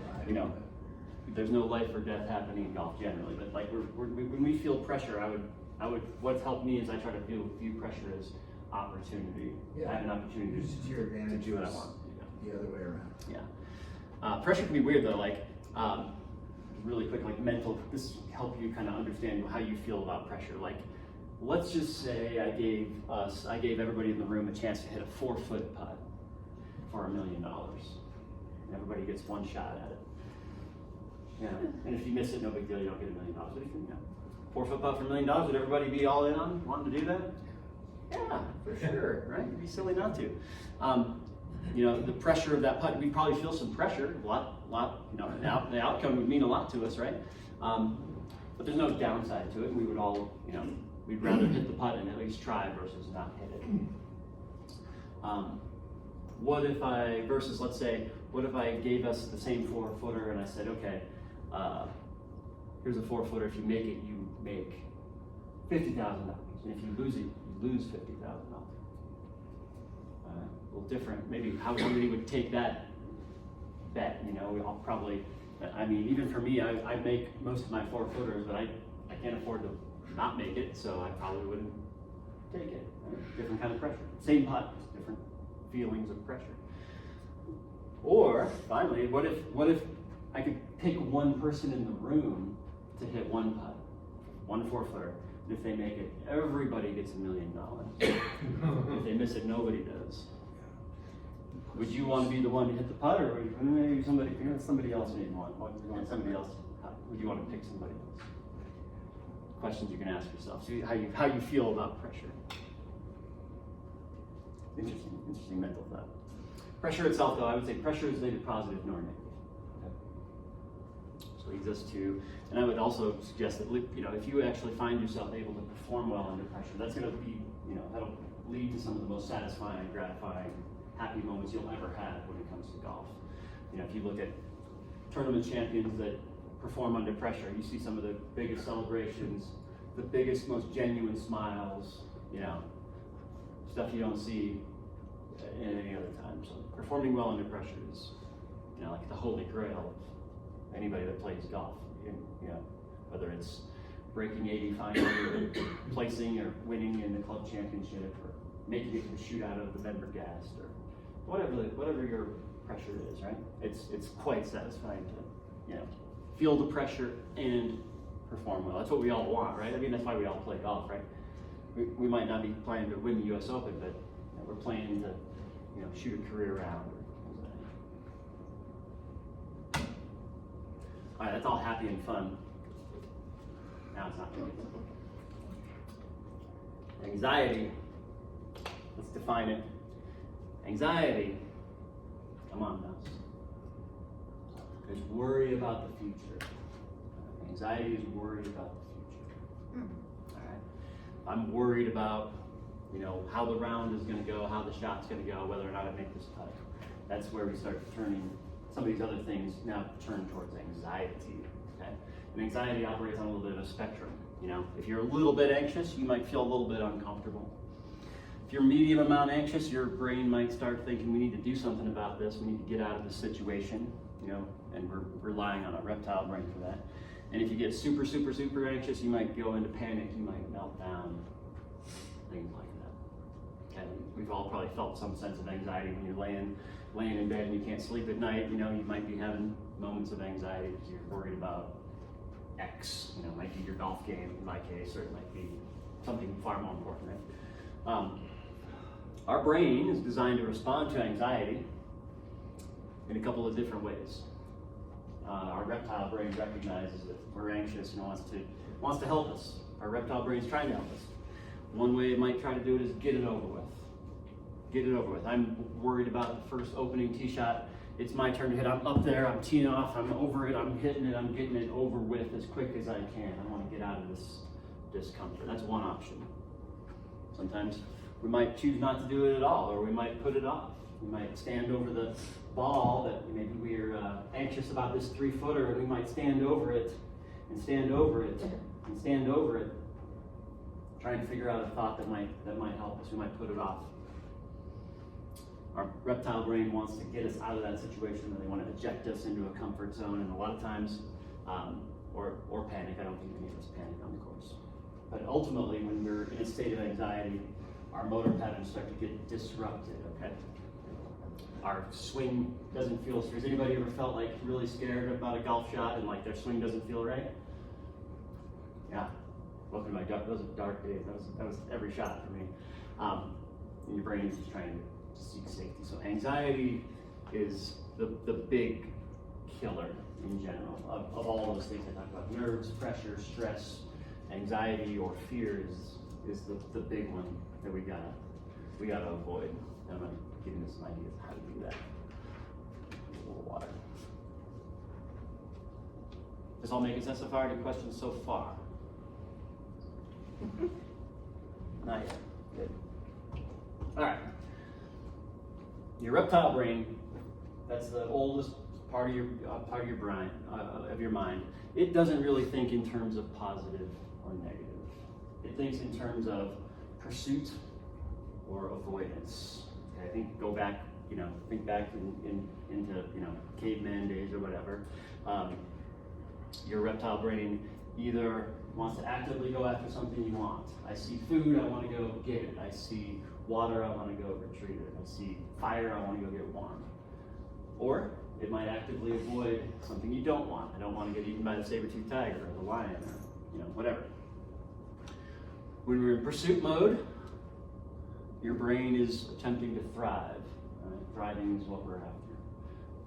there's no life or death happening in golf generally, but like when we feel pressure, what's helped me is I try to view pressure as opportunity. Yeah. I have an opportunity Use it to your advantage do what I versus want. the other way around? Yeah. Pressure can be weird though, like, really quick, like mental, this help you kind of understand how you feel about pressure. Like, let's just say I gave everybody in the room a chance to hit a 4-foot putt for $1 million. And everybody gets one shot at it. And if you miss it, no big deal, you don't get $1 million. But if you 4-foot putt for $1 million, would everybody be all in on wanting to do that? Yeah, for sure, right? It'd be silly not to. The pressure of that putt, we'd probably feel some pressure, a lot, the outcome would mean a lot to us, right? But there's no downside to it. We would all, we'd rather hit the putt and at least try versus not hit it. What if I gave us the same 4-footer and I said, okay, here's a 4-footer. If you make it, you make $50,000. And if you lose it, you lose $50,000. A little different. Maybe how somebody would take that bet. We all probably. Even for me, I make most of my 4-footers, but I can't afford to not make it, so I probably wouldn't take it. Right? Different kind of pressure. Same putt, just different feelings of pressure. Or finally, what if I could pick one person in the room to hit one putt, one 4-footer, and if they make it, everybody gets $1 million. If they miss it, nobody does. Would you want to be the one to hit the putt, or would maybe somebody else maybe want somebody else? Would you want to pick somebody else? Questions you can ask yourself. See how you feel about pressure. Interesting mental thought. Pressure itself, though, I would say pressure is neither positive nor negative. Okay? So leads us to, and I would also suggest that if you actually find yourself able to perform well under pressure, that's going to be that'll lead to some of the most satisfying, gratifying, happy moments you'll ever have when it comes to golf. If you look at tournament champions that perform under pressure, you see some of the biggest celebrations, the biggest, most genuine smiles, stuff you don't see at any other time. So performing well under pressure is, like the holy grail of anybody that plays golf. Whether it's breaking 80 finally, or placing or winning in the club championship, or making it to the shootout of the Benbergast, or whatever your pressure is, right? It's quite satisfying to feel the pressure and perform well. That's what we all want, right? That's why we all play golf, right? we might not be playing to win the U.S. Open, but we're playing to, shoot a career round. All right, that's all happy and fun. Now it's not good. Anxiety. Let's define it. Anxiety. Come on, Mouse. Is worry about the future. Anxiety is worried about the future. All right. I'm worried about, how the round is going to go, how the shot's going to go, whether or not I make this putt. That's where we start turning some of these other things now turn towards anxiety. Okay. And anxiety operates on a little bit of a spectrum. If you're a little bit anxious, you might feel a little bit uncomfortable. If you're medium amount anxious, your brain might start thinking we need to do something about this. We need to get out of this situation, and we're relying on a reptile brain for that. And if you get super, super, super anxious, you might go into panic, you might melt down, things like that. Okay, we've all probably felt some sense of anxiety when you're laying in bed and you can't sleep at night. You might be having moments of anxiety because you're worried about X. It might be your golf game in my case, or it might be something far more important, right? Our brain is designed to respond to anxiety in a couple of different ways. Our reptile brain recognizes that we're anxious and wants to help us. Our reptile brain is trying to help us. One way it might try to do it is get it over with. Get it over with. I'm worried about the first opening tee shot. It's my turn to hit. I'm up there. I'm teeing off. I'm over it. I'm hitting it. I'm getting it over with as quick as I can. I want to get out of this discomfort. That's one option. Sometimes we might choose not to do it at all, or we might put it off. We might stand over the ball that maybe we're anxious about this 3-footer, and we might stand over it and stand over it and stand over it, trying to figure out a thought that might help us. We might put it off. Our reptile brain wants to get us out of that situation, and they want to eject us into a comfort zone, and a lot of times, or panic. I don't think any of us panic on the course. But ultimately, when we're in a state of anxiety, our motor patterns start to get disrupted, okay? Our swing doesn't feel, has anybody ever felt like really scared about a golf shot and like their swing doesn't feel right? Yeah, welcome to my dark, those are dark days. That was every shot for me. And your brain is just trying to seek safety. So anxiety is the big killer in general of all those things I talked about. Nerves, pressure, stress, anxiety or fear is the big one that we gotta avoid. And I'm gonna give you some ideas of how to do that. A little water. Does all making sense so far? Any questions so far? Not yet. Good. All right. Your reptile brain, that's the oldest part of your brain, of your mind. It doesn't really think in terms of positive or negative. It thinks in terms of pursuit or avoidance. Okay, think back into caveman days or whatever. Your reptile brain either wants to actively go after something you want. I see food, I want to go get it. I see water, I want to go retrieve it. I see fire, I want to go get warm. Or it might actively avoid something you don't want. I don't want to get eaten by the saber-toothed tiger or the lion or whatever. When we're in pursuit mode, your brain is attempting to thrive. Right? Thriving is what we're after.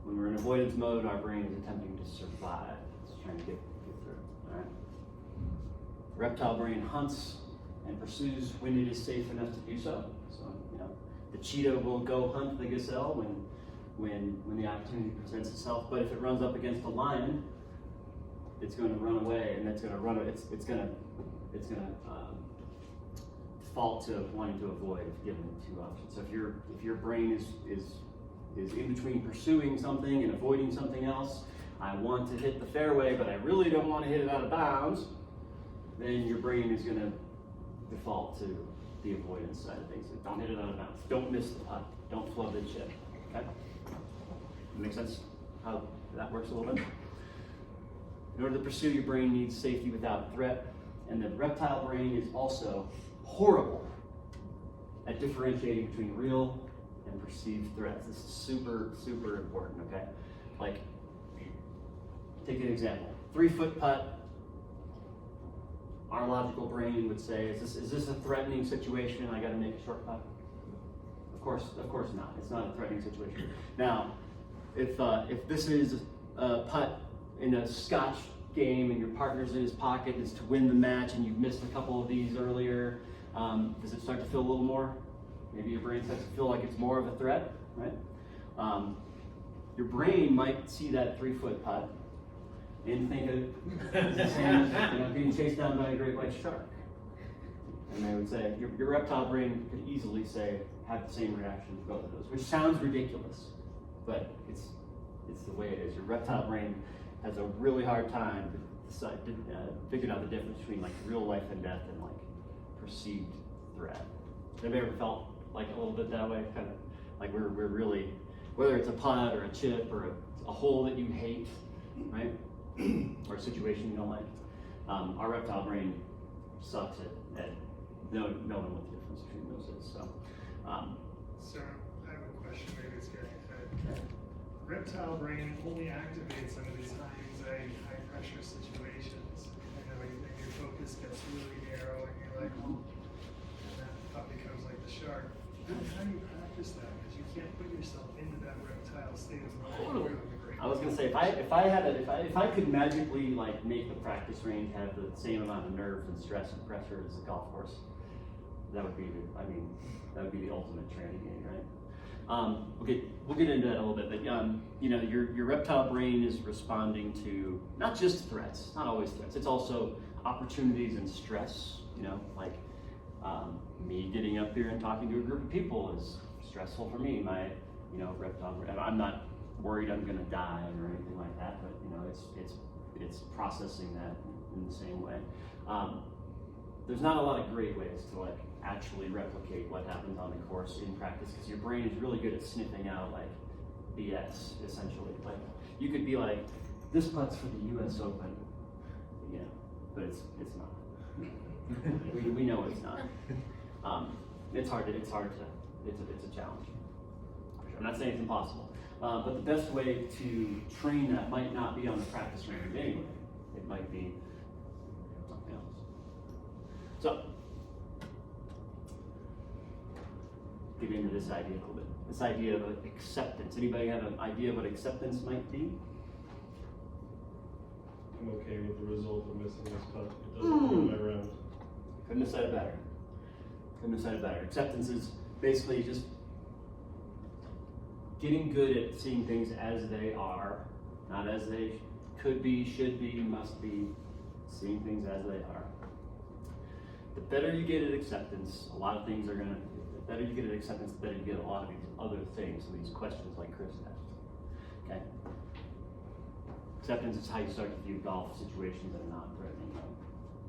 When we're in avoidance mode, our brain is attempting to survive. It's trying to get through. All right? Reptile brain hunts and pursues when it is safe enough to do so. So, the cheetah will go hunt the gazelle when the opportunity presents itself. But if it runs up against a lion, it's going to run away, and it's going to default to wanting to avoid if given two options. So if your brain is in between pursuing something and avoiding something else, I want to hit the fairway, but I really don't want to hit it out of bounds, then your brain is going to default to the avoidance side of things. So don't hit it out of bounds. Don't miss the putt. Don't flood the chip. Okay? Make sense how that works a little bit? In order to pursue, your brain needs safety without threat, and the reptile brain is also horrible at differentiating between real and perceived threats. This is super, super important, okay? Like, take an example. 3-foot putt, our logical brain would say, is this a threatening situation? I gotta make a short putt? Of course not. It's not a threatening situation. Now, if this is a putt in a scotch game and your partner's in his pocket is to win the match and you've missed a couple of these earlier, does it start to feel a little more? Maybe your brain starts to feel like it's more of a threat, right? Your brain might see that 3-foot putt and think of the same as being chased down by a great white shark. And they would say, your reptile brain could easily say, have the same reaction to both of those, which sounds ridiculous, but it's the way it is. Your reptile brain has a really hard time figuring out the difference between like real life and death and like perceived threat. Have you ever felt like a little bit that way? Kind of like we're really, whether it's a putt or a chip or a hole that you hate, right? Or a situation you don't like. Our reptile brain sucks at knowing what the difference between those is. So I have a question, maybe it's getting ahead. Reptile brain only activates under these high anxiety, high pressure situations. You know, and your focus gets really narrow and you're like, oh, and that pup becomes like the shark. How do you practice that? Because you can't put yourself into that reptile state of mind. I was gonna say, if I could magically like make the practice range have the same amount of nerve and stress and pressure as a golf course, that would be the ultimate training game, right? We'll get into that a little bit, but you know, your reptile brain is responding to not just threats, not always threats. It's also opportunities and stress. You know, like me getting up here and talking to a group of people is stressful for me. My reptile brain. I'm not worried I'm gonna die or anything like that, but you know, it's processing that in the same way. There's not a lot of great ways to like actually replicate what happens on the course in practice because your brain is really good at sniffing out like BS essentially. Like you could be like, this putt's for the U.S. Open, yeah, but it's not. we know it's not. It's a challenge. I'm not saying it's impossible, but the best way to train that might not be on the practice range anyway. It might be something else. So, get into this idea a little bit. This idea of acceptance. Anybody have an idea of what acceptance might be? I'm okay with the result of missing this putt. It doesn't ruin my round. Couldn't have said it better. Acceptance is basically just getting good at seeing things as they are, not as they could be, should be, must be, seeing things as they are. The better you get at acceptance, the better you get at acceptance, the better you get at a lot of these other things, these questions like Chris asked. Okay? Acceptance is how you start to view golf situations that are not threatening you.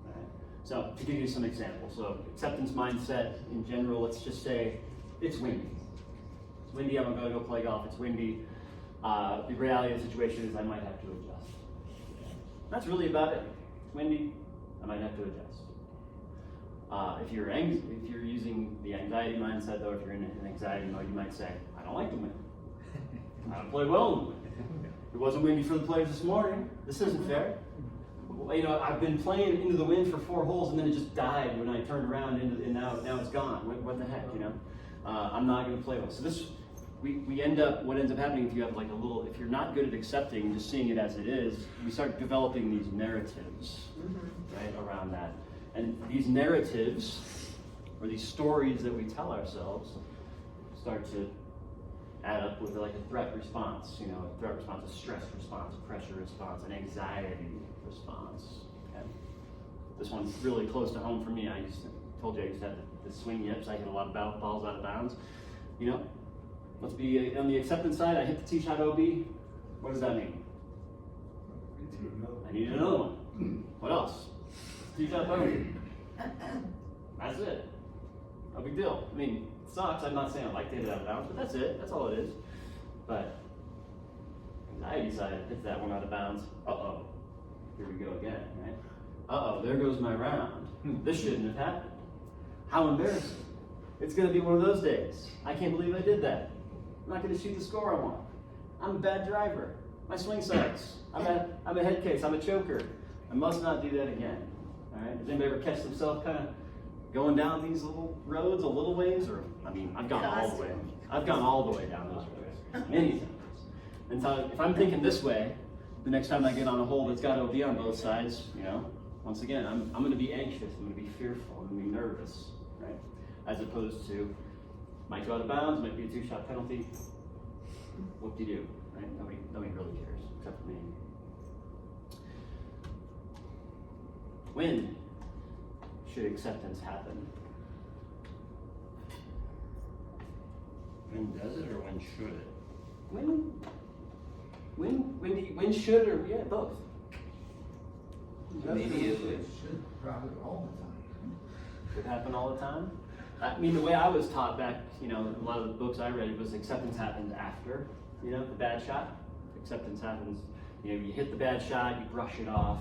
Right? So, to give you some examples, so acceptance mindset in general, let's just say it's windy. It's windy, I'm gonna go play golf, it's windy. The reality of the situation is I might have to adjust. That's really about it. It's windy, I might have to adjust. If you're using the anxiety mindset though, if you're in an anxiety mode, you might say, I don't like the wind. I don't play well in the wind. It wasn't windy for the players this morning. This isn't fair. You know, I've been playing into the wind for 4 holes and then it just died when I turned around and now it's gone. What the heck, you know? I'm not going to play well. So what ends up happening if you have like if you're not good at accepting and just seeing it as it is, we start developing these narratives, right, around that. And these narratives, or these stories that we tell ourselves, start to add up with like a threat response, a threat response, a stress response, a pressure response, an anxiety response. Okay? This one's really close to home for me. I used to have the swing yips. I hit a lot of balls out of bounds. Let's be on the acceptance side. I hit the tee shot OB. What does that mean? I need another one. What else? Tee shot OB. That's it. No big deal. I mean, it sucks. I'm not saying I like to hit it out of bounds, but that's it. That's all it is. But anxiety side hits that one out of bounds. Uh-oh. Here we go again, right? Uh-oh, there goes my round. This shouldn't have happened. How embarrassing. It's going to be one of those days. I can't believe I did that. I'm not going to shoot the score I want. I'm a bad driver. My swing sucks. I'm a head case. I'm a choker. I must not do that again. All right, does anybody ever catch themselves kind of going down these little roads a little ways? Or, I mean, I've gone all the way. I've gone all the way down those roads, many times. And so if I'm thinking this way, the next time I get on a hole that's got OB on both sides, you know, once again, I'm going to be anxious, I'm going to be fearful, I'm going to be nervous, right? As opposed to, might go out of bounds, might be a 2-shot penalty. What do you do, right? Nobody really cares, except for me. When should acceptance happen? When does it or when should it? When should, or, yeah, both. Immediately. It should probably all the time. Should happen all the time. I mean, the way I was taught back, you know, a lot of the books I read was acceptance happens after, you know, the bad shot. Acceptance happens, you know, you hit the bad shot, you brush it off,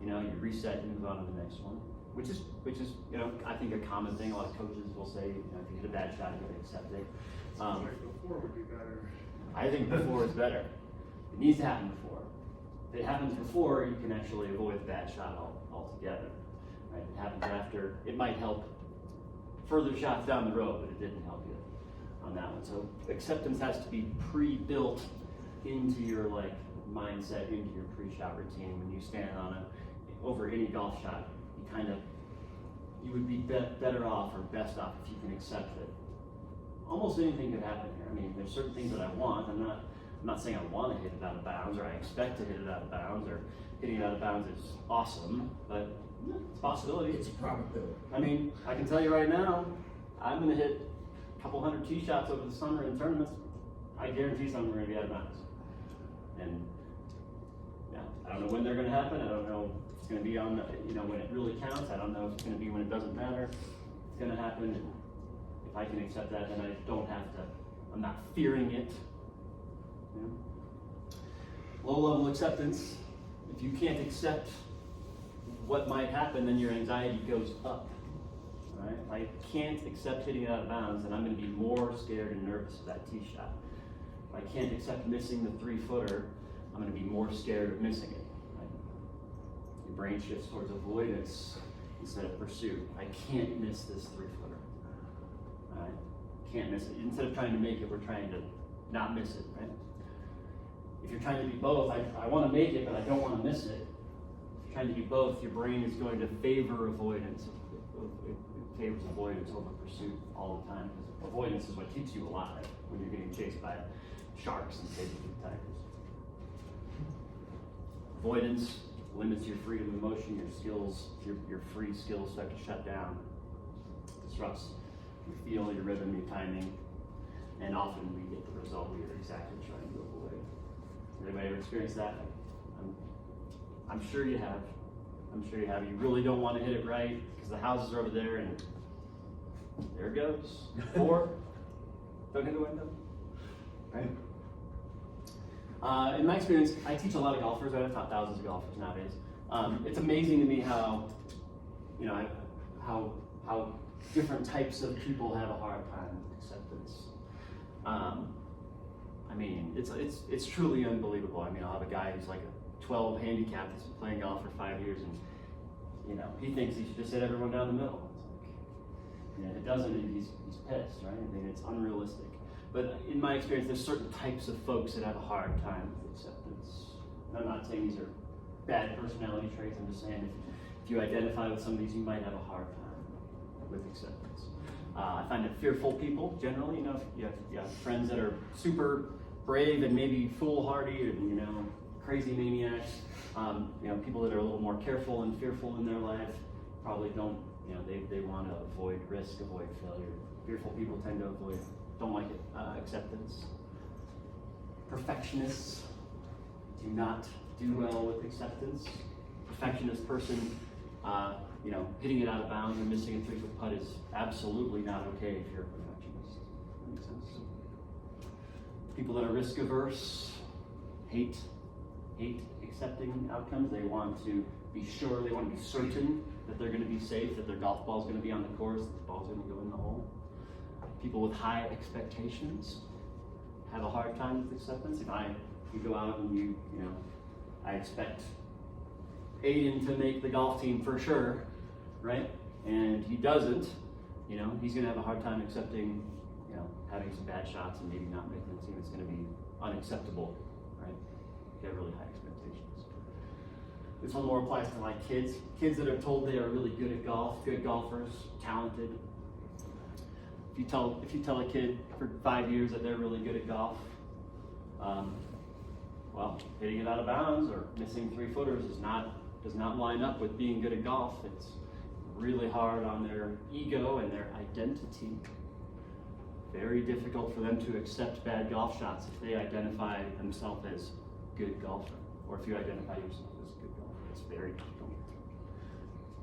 you know, you reset, you move on to the next one. Which is, you know, I think a common thing. A lot of coaches will say, you know, if you hit a bad shot, you gotta accept it. Like before would be better. I think before is better. It needs to happen before. If it happens before, you can actually avoid the bad shot altogether. Right? If it happens after, it might help further shots down the road, but it didn't help you on that one. So acceptance has to be pre-built into your like mindset, into your pre-shot routine. When you stand on over any golf shot, you would be better off or best off if you can accept it. Almost anything could happen here. I mean, there's certain things that I want. I'm not saying I want to hit it out of bounds or I expect to hit it out of bounds or hitting it out of bounds is awesome, but it's a possibility. It's a probability. I mean, I can tell you right now, I'm going to hit a couple hundred tee shots over the summer in tournaments. I guarantee some are going to be out of bounds. And yeah, I don't know when they're going to happen. I don't know if it's going to be on, you know, when it really counts. I don't know if it's going to be when it doesn't matter. It's going to happen. And if I can accept that, then I don't have to, I'm not fearing it. You know? Low level acceptance. If you can't accept what might happen, then your anxiety goes up. Right? If I can't accept hitting it out of bounds, then I'm going to be more scared and nervous of that tee shot. If I can't accept missing the 3-footer, I'm going to be more scared of missing it. Right? Your brain shifts towards avoidance instead of pursuit. I can't miss this 3-footer. Right? Can't miss it. Instead of trying to make it, we're trying to not miss it. Right? If you're trying to be both, I want to make it, but I don't want to miss it. If you're trying to be both, your brain is going to favor avoidance. It favors avoidance over pursuit all the time, because avoidance is what keeps you alive when you're getting chased by sharks and saber-toothed tigers. Avoidance limits your freedom of motion, your skills, your free skills start to shut down, disrupts your feel, your rhythm, your timing, and often we get the result we are exactly trying to avoid. Has anybody ever experienced that? I'm sure you have. I'm sure you have. You really don't want to hit it right because the houses are over there and there it goes. 4, don't hit the window. Right? In my experience, I teach a lot of golfers. I've taught thousands of golfers nowadays. It's amazing to me how, you know, how different types of people have a hard time with acceptance. I mean, it's truly unbelievable. I mean, I'll have a guy who's like a 12 handicap that's been playing golf for 5 years, and you know, he thinks he should just hit everyone down the middle. It's like, you know, if it doesn't, he's pissed, right? I mean, it's unrealistic. But in my experience, there's certain types of folks that have a hard time with acceptance. And I'm not saying these are bad personality traits. I'm just saying if you identify with some of these, you might have a hard time with acceptance. I find that fearful people, generally, you know, if you have friends that are super brave and maybe foolhardy and, you know, crazy maniacs, you know, people that are a little more careful and fearful in their life probably don't, you know, they want to avoid risk, avoid failure. Fearful people tend to don't like it, acceptance. Perfectionists do not do well with acceptance. Perfectionist person, you know, hitting it out of bounds or missing a 3-foot putt is absolutely not okay if you're a perfectionist. That makes sense. People that are risk averse hate accepting outcomes. They want to be sure, they want to be certain that they're going to be safe, that their golf ball is going to be on the course, that the ball's going to go in the hole. People with high expectations have a hard time with acceptance. If you go out and you know, I expect Aiden to make the golf team for sure, right? And he doesn't, you know, he's gonna have a hard time accepting, you know, having some bad shots and maybe not making the team. It's gonna be unacceptable, right? You have really high expectations. This one more applies to like kids that are told they are really good at golf, good golfers, talented. If you tell a kid for 5 years that they're really good at golf, well, hitting it out of bounds or missing 3-footers does not line up with being good at golf. It's really hard on their ego and their identity. Very difficult for them to accept bad golf shots if they identify themselves as good golfer, or if you identify yourself as a good golfer. It's very difficult.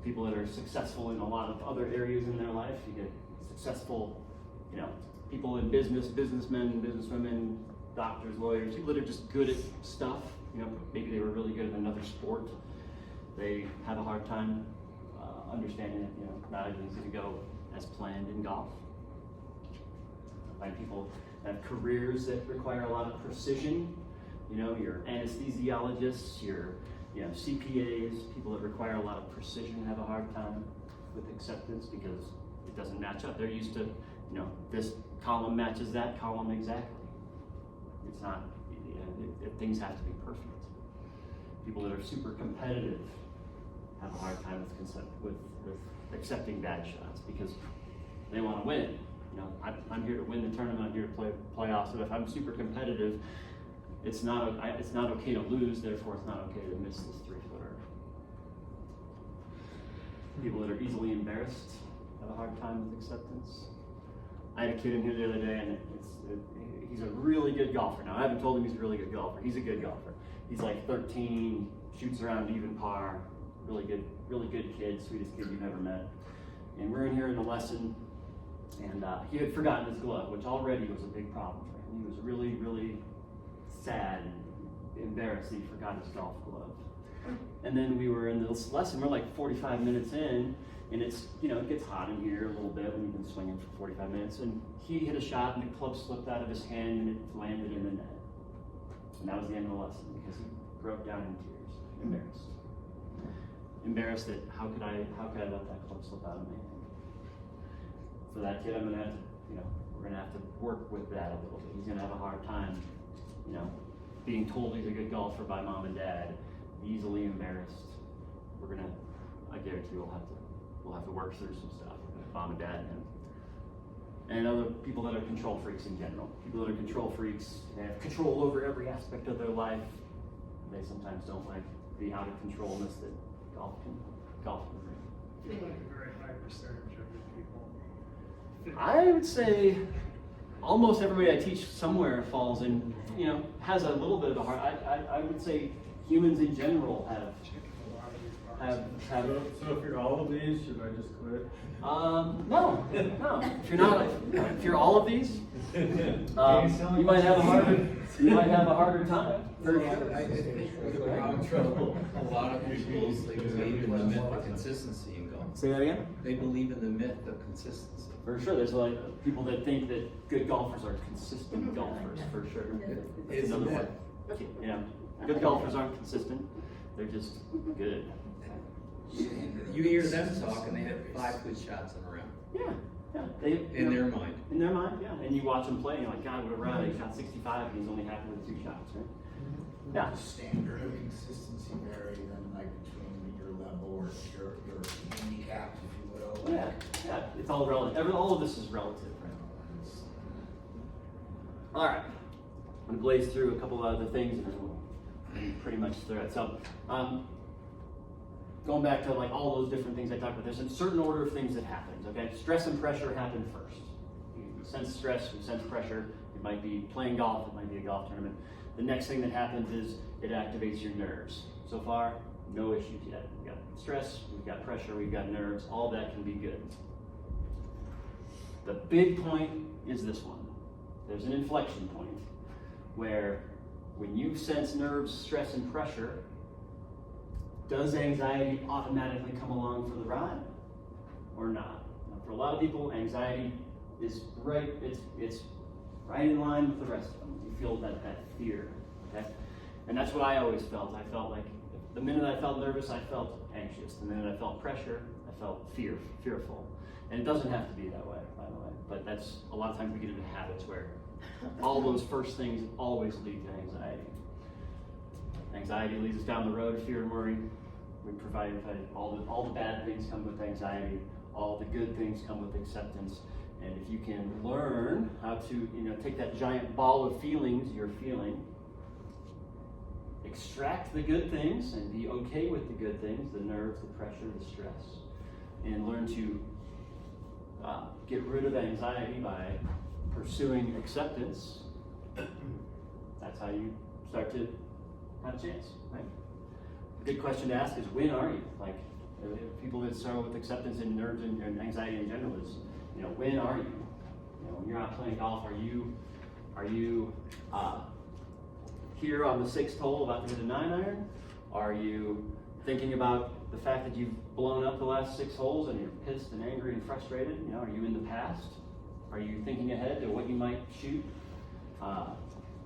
People that are successful in a lot of other areas in their life, you get successful, you know, people in business, businessmen, businesswomen, doctors, lawyers, people that are just good at stuff. You know, maybe they were really good at another sport. They have a hard time understanding that, you know, not everything's going to go as planned in golf. I find people that have careers that require a lot of precision. You know, your anesthesiologists, your, you know, CPAs, people that require a lot of precision have a hard time with acceptance because it doesn't match up. They're used to, you know, this column matches that column exactly. It's not, you know, things have to be perfect. People that are super competitive have a hard time with accepting bad shots because they want to win. You know, I'm here to win the tournament. I'm here to play playoffs. So if I'm super competitive, it's not okay to lose. Therefore, it's not okay to miss this 3-footer. People that are easily embarrassed have a hard time with acceptance. I had a kid in here the other day, and he's a really good golfer. Now, I haven't told him he's a really good golfer. He's a good golfer. He's like 13, shoots around even par. Really good kid, sweetest kid you've ever met. And we're in here in the lesson, and he had forgotten his glove, which already was a big problem for him. He was really, really sad and embarrassed that he forgot his golf glove. And then we were in this lesson, we're like 45 minutes in, and it's, you know, it gets hot in here a little bit when you've been swinging for 45 minutes, and he hit a shot and the club slipped out of his hand and it landed in the net. And that was the end of the lesson because he broke down in tears, embarrassed that how could I let that club slip out of my hand. For that kid, I'm gonna have to, you know, we're gonna have to work with that a little bit. He's gonna have a hard time, you know, being told he's a good golfer by mom and dad, easily embarrassed. I guarantee we'll have to work through some stuff with mom and dad and him. And other people that are control freaks in general. People that are control freaks, they have control over every aspect of their life. They sometimes don't like the out of controlness that golf can bring. I feel like a very high percentage of the people. I would say almost everybody I teach somewhere falls in, you know, has a little bit of a heart. I would say humans in general have. So if you're all of these, should I just quit? No. If you're all of these, you might have a harder time. I think the problem, a lot of people believe in the myth of consistency in golf. Say that again? They believe in the myth of consistency. For sure, there's like people that think that good golfers are consistent golfers. For sure, It's another a myth. one. Yeah, good golfers aren't consistent. They're just good. You hear them talk and they have 5 good shots in a round. Yeah. In their mind. In their mind, yeah. And you watch them play, and you're like, God, what a round! He shot 65, and he's only happy with 2 shots, right? Yeah. The standard of consistency vary then like between your level or your handicap, if you will. Yeah. It's all relative. All of this is relative, right? All right. I'm gonna blaze through a couple of other things, and then we'll pretty much through it. So, going back to like all those different things I talked about, there's a certain order of things that happens, okay? Stress and pressure happen first. You sense stress, you sense pressure. It might be playing golf, it might be a golf tournament. The next thing that happens is it activates your nerves. So far, no issues yet. We've got stress, we've got pressure, we've got nerves, all that can be good. The big point is this one. There's an inflection point where when you sense nerves, stress, and pressure, does anxiety automatically come along for the ride or not? Now, for a lot of people, anxiety is right, it's right in line with the rest of them. You feel that fear, okay? And that's what I always felt. I felt like the minute I felt nervous, I felt anxious. The minute I felt pressure, I felt fearful. And it doesn't have to be that way, by the way. But that's, a lot of times we get into habits where all those first things always lead to anxiety. Anxiety leads us down the road of fear and worry. We provide all the bad things come with anxiety. All the good things come with acceptance. And if you can learn how to, take that giant ball of feelings you're feeling, extract the good things and be okay with the good things, the nerves, the pressure, the stress, and learn to get rid of anxiety by pursuing acceptance, that's how you start to have a chance, right? A good question to ask is, when are you? Like, people that struggle with acceptance and nerves and anxiety in general is, when are you? When you're out playing golf, are you here on the 6th hole about to hit a 9-iron? Are you thinking about the fact that you've blown up the last 6 holes and you're pissed and angry and frustrated? Are you in the past? Are you thinking ahead to what you might shoot?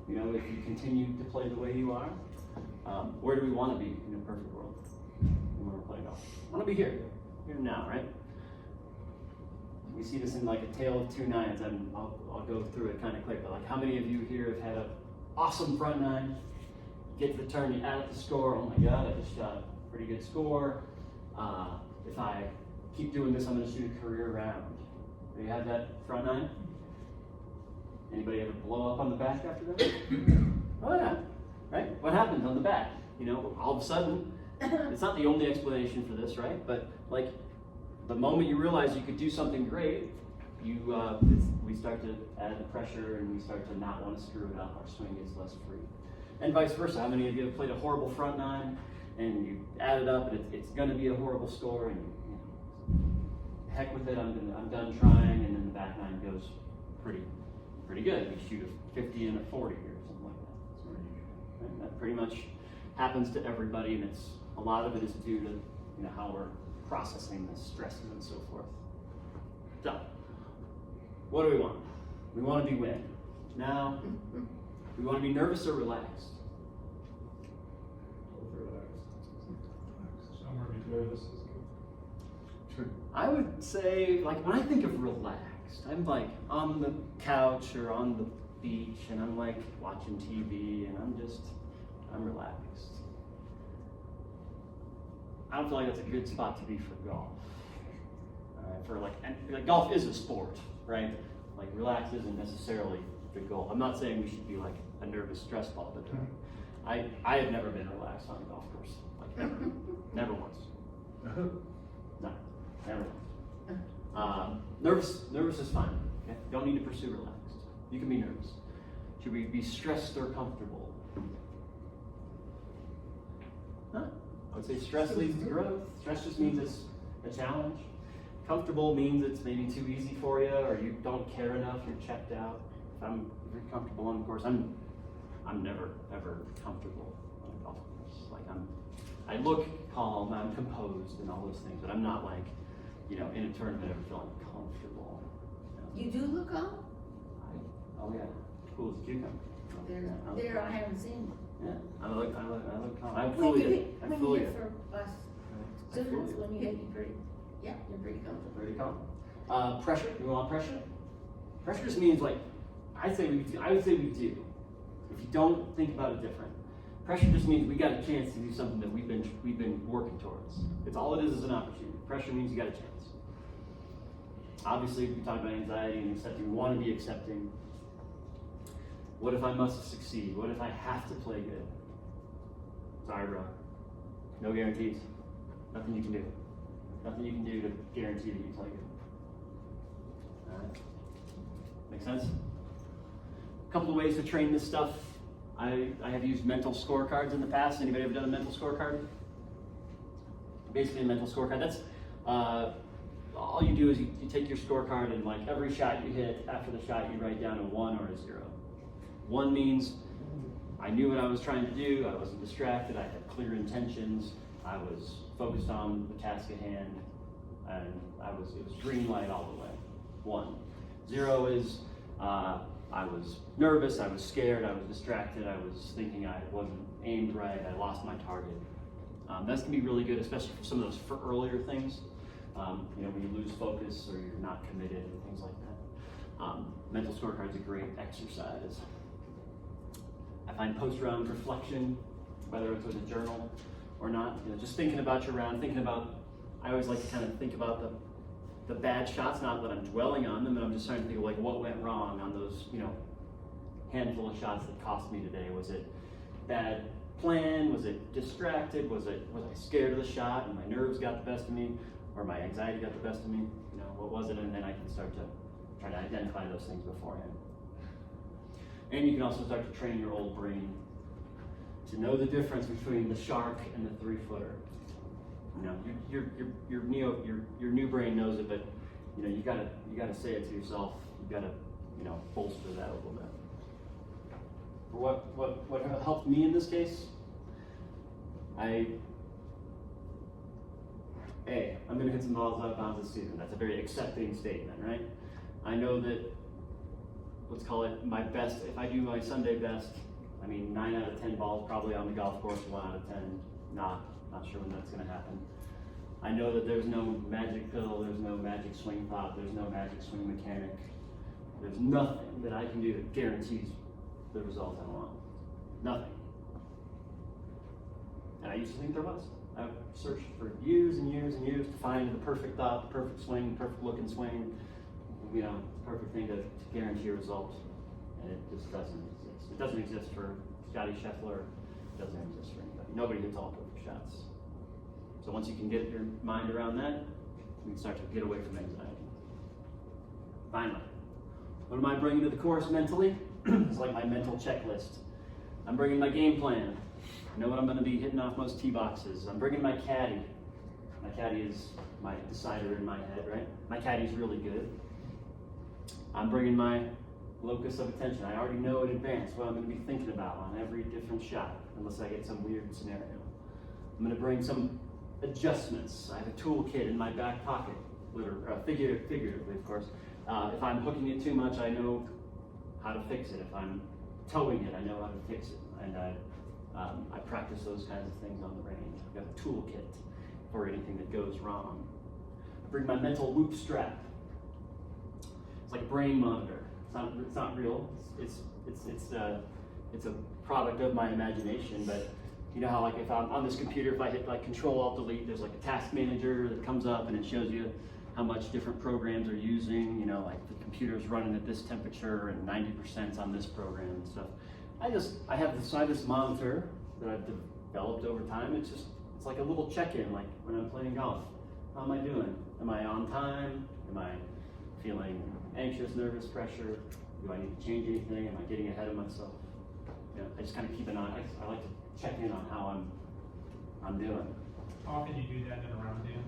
If you continue to play the way you are, where do we want to be in a perfect world when we're playing golf? I want to be here now, right? We see this in like a tale of two nines, and I'll go through it kind of quick. But like, how many of you here have had an awesome front nine? You get to the turn, you add up the score. Oh my God, I just shot a pretty good score. If I keep doing this, I'm going to shoot a career round. Do you have that front nine? Anybody ever blow up on the back after that? Oh yeah, right? What happens on the back? All of a sudden, it's not the only explanation for this, right? But like, the moment you realize you could do something great, we start to add the pressure and we start to not want to screw it up. Our swing gets less free. And vice versa. How many of you have played a horrible front nine and you add it up and it's going to be a horrible score, and heck with it, I'm done trying, and then the back nine goes pretty good. You shoot a 50 and a 40 or something like that. Right? That pretty much happens to everybody, and a lot of it is due to how we're processing the stresses and so forth. So, what do we want? We want to be when? Now, we want to be nervous or relaxed? Somewhere between us. I would say, like, when I think of relaxed, I'm like on the couch or on the beach, and I'm like watching TV, and I'm relaxed. I don't feel like that's a good spot to be for golf. And golf is a sport, right? Like, relax isn't necessarily the goal. I'm not saying we should be like a nervous stress ball, but I have never been relaxed on a golf course. Like, never once. No, never once. Nervous is fine. Okay? Don't need to pursue relaxed. You can be nervous. Should we be stressed or comfortable? Huh? I would say stress leads to growth. Stress just means it's a challenge. Comfortable means it's maybe too easy for you, or you don't care enough, you're checked out. If you're comfortable on the course, I'm never ever comfortable on a golf course. Like, I look calm, I'm composed and all those things, but I'm not like, in a tournament ever feeling comfortable. You do look calm? Oh yeah, cool as a cucumber. There, I haven't seen. Yeah, I look calm. I'm When fully you hit fully for us students, when you hit, you're pretty comfortable. pretty calm. Pressure. We want pressure. Pressure just means, like, I would say we do. If you don't think about it different, pressure just means we got a chance to do something that we've been working towards. It's all it is an opportunity. Pressure means you got a chance. Obviously, we talk about anxiety and accepting. We want to be accepting. What if I must succeed? What if I have to play good? Sorry, bro. No guarantees. Nothing you can do. Nothing you can do to guarantee that you play good. Alright. Make sense? A couple of ways to train this stuff. I have used mental scorecards in the past. Anybody ever done a mental scorecard? Basically, a mental scorecard. That's all you do is you take your scorecard, and like every shot you hit, after the shot you write down a 1 or a 0. 1 means I knew what I was trying to do, I wasn't distracted, I had clear intentions, I was focused on the task at hand, and it was green light all the way. 1. 0 is I was nervous, I was scared, I was distracted, I was thinking I wasn't aimed right, I lost my target. That's gonna be really good, especially for some of those for earlier things. You know, when you lose focus or you're not committed and things like that. Mental scorecard's a great exercise. I find post-round reflection, whether it's with a journal or not, you know, just thinking about your round, I always like to kind of think about the bad shots, not that I'm dwelling on them, but I'm just trying to think of like what went wrong on those, you know, handful of shots that cost me today. Was it bad plan? Was it distracted? Was I scared of the shot and my nerves got the best of me, or my anxiety got the best of me? You know, what was it? And then I can start to try to identify those things beforehand. And you can also start to train your old brain to know the difference between the shark and the 3-footer. You know, your new brain knows it, but you know, you gotta say it to yourself. You gotta, you know, bolster that a little bit. What helped me in this case? I'm gonna hit some balls out of bounds this season. That's a very accepting statement, right? I know that, let's call it my best, if I do my Sunday best, I mean 9 out of 10 balls probably on the golf course, 1 out of 10 not sure when that's gonna happen. I know that there's no magic pill, there's no magic swing thought, there's no magic swing mechanic. There's nothing that I can do that guarantees the result I want. Nothing. And I used to think there was. I've searched for years and years and years to find the perfect thought, the perfect swing, perfect looking swing, you know, the perfect thing to guarantee a result. And it just doesn't exist. It doesn't exist for Scotty Scheffler. It doesn't exist for anybody. Nobody hits all perfect shots. So once you can get your mind around that, you can start to get away from anxiety. Finally, what am I bringing to the course mentally? It's like my mental checklist. I'm bringing my game plan. I know what I'm going to be hitting off most tee boxes. I'm bringing my caddy. My caddy is my decider in my head, right? My caddy's really good. I'm bringing my locus of attention. I already know in advance what I'm going to be thinking about on every different shot, unless I get some weird scenario. I'm going to bring some adjustments. I have a toolkit in my back pocket, figuratively, of course. If I'm hooking it too much, I know how to fix it. If I'm towing it, I know how to fix it. And I practice those kinds of things on the range. I've got a toolkit for anything that goes wrong. I bring my mental whoop strap. It's like a brain monitor. It's not real. It's a product of my imagination. But you know how, like, if I'm on this computer, if I hit like Control-Alt-Delete, there's like a task manager that comes up and it shows you how much different programs are using. You know, like the computer's running at this temperature and 90%'s on this program and stuff. I have this monitor that I've developed over time. It's like a little check-in, like when I'm playing golf. How am I doing? Am I on time? Am I feeling anxious, nervous, pressure? Do I need to change anything? Am I getting ahead of myself? You know, I just kind of keep an eye. I like to check in on how I'm doing. How often do you do that in a round, Dan?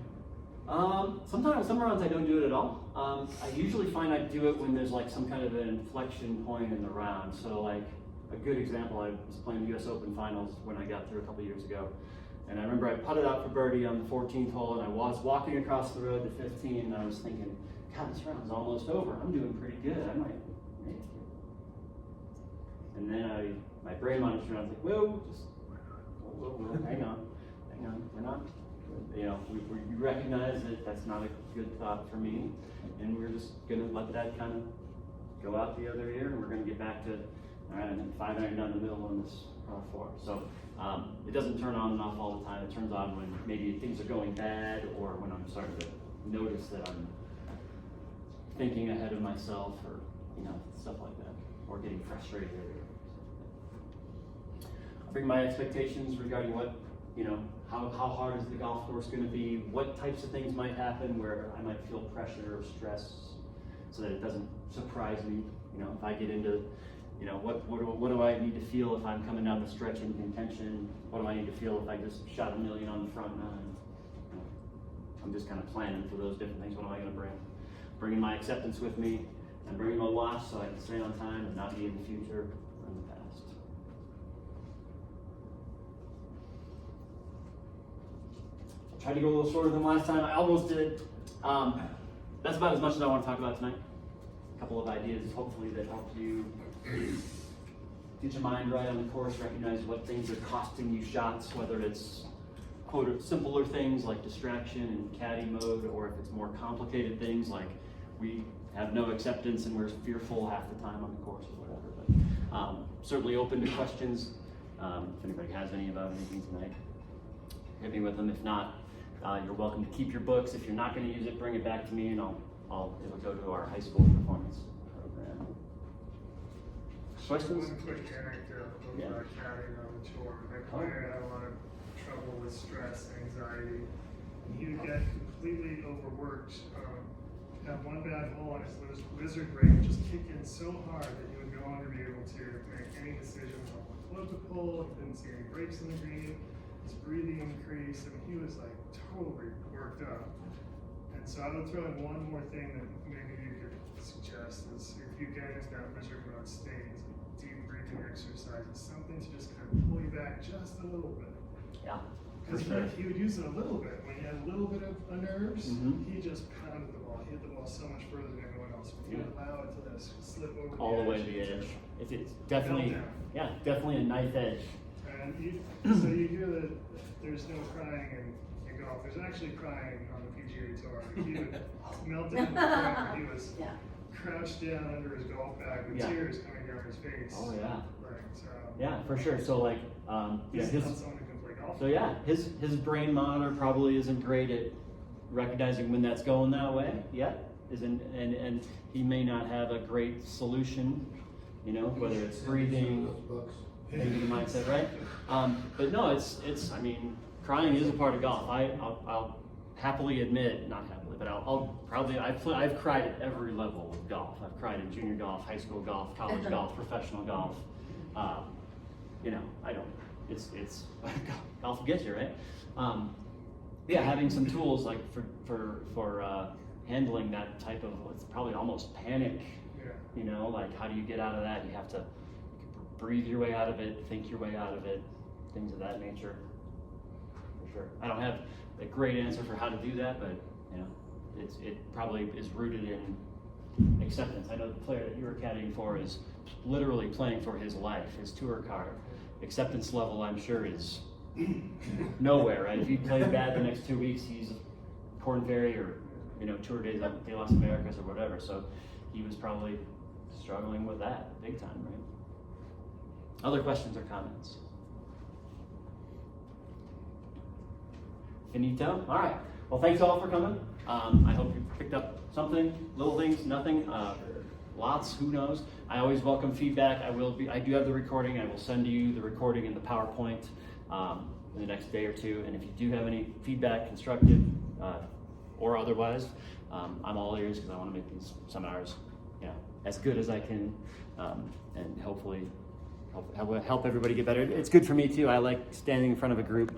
Sometimes, some rounds I don't do it at all. I usually find I do it when there's like some kind of an inflection point in the round. So like a good example, I was playing the US Open Finals when I got through a couple years ago. And I remember I putted out for birdie on the 14th hole, and I was walking across the road to 15, and I was thinking, God, this round's almost over. I'm doing pretty good. I might make it. And then my brain monitor, I was like, whoa, hang on. We're not, you know, we recognize that that's not a good thought for me, and we're just gonna let that kind of go out the other ear, and we're gonna get back to, all right, I'm in 5 iron down the middle on this par 4. So it doesn't turn on and off all the time. It turns on when maybe things are going bad, or when I'm starting to notice that I'm thinking ahead of myself, or you know, stuff like that, or getting frustrated. I bring my expectations regarding what, you know, how hard is the golf course going to be, what types of things might happen where I might feel pressure or stress, so that it doesn't surprise me. You know, if I get into, you know, what do I need to feel if I'm coming down the stretch in contention? What do I need to feel if I just shot a million on the front nine? You know, I'm just kind of planning for those different things. What am I going to bring? Bringing my acceptance with me, and bringing my watch so I can stay on time and not be in the future or in the past. I tried to go a little shorter than last time. I almost did. That's about as much as I want to talk about tonight. A couple of ideas, hopefully, that help you get your mind right on the course, recognize what things are costing you shots, whether it's quote simpler things like distraction and caddy mode, or if it's more complicated things like we have no acceptance and we're fearful half the time on the course or whatever. But certainly open to questions. If anybody has any about anything tonight, hit me with them. If not, you're welcome to keep your books. If you're not going to use it, bring it back to me, and it'll go to our high school performance program. Questions? One quick anecdote Yeah. about caddying on the tour. My player had a lot of trouble with stress, anxiety, and he would get completely overworked. Have one bad hole and his lizard brain would just kick in so hard that he would no longer be able to make any decisions on what club to pull. He couldn't see any breaks in the green. His breathing increased. I mean, he was like totally worked up. And so I would throw in one more thing that maybe you could suggest is if you get into that lizard mode state, deep breathing exercises, something to just kind of pull you back just a little bit. Yeah, for Because sure. he would use it a little bit. When he had a little bit of nerves, Mhm. he just pounded the ball. He hit the ball so much further than anyone else. If you Yeah. allow it to just slip over All the way to the edge. If it's definitely, Meltdown. yeah, definitely a knife edge. And so you hear that there's no crying in golf. There's actually crying on the PGA Tour. Like he would melt down to the point where he was Yeah. crouched down under his golf bag with Yeah. tears coming down his face. Oh yeah, Right, so. yeah, for sure. So like, yeah, He's his. not someone who can play golf. So yeah, his brain monitor probably isn't great at recognizing when that's going that way yet. And he may not have a great solution, you know, whether it's breathing, maybe the mindset, right? But no, it's I mean, crying is a part of golf. I'll happily admit, not happily, but I've cried at every level of golf. I've cried in junior golf, high school golf, college golf, professional golf. You know, it's golf gets you, right? Yeah, having some tools like for handling that type of, it's probably almost panic, Yeah. you know, like how do you get out of that? You have to breathe your way out of it, think your way out of it, things of that nature, for sure. I don't have a great answer for how to do that, but you know, it probably is rooted in acceptance. I know the player that you were caddying for is literally playing for his life, his tour card. Acceptance level, I'm sure, is nowhere, right? If he plays bad the next 2 weeks, he's Corn Ferry or, you know, Tour de Las Americas or whatever. So he was probably struggling with that big time, right? Other questions or comments? Finito? All right. Well, thanks all for coming. I hope you picked up something, little things, nothing, lots, who knows. I always welcome feedback. I do have the recording. I will send you the recording and the PowerPoint in the next day or two. And if you do have any feedback, constructive or otherwise, I'm all ears because I want to make these seminars, you know, as good as I can, and hopefully help everybody get better. It's good for me too. I like standing in front of a group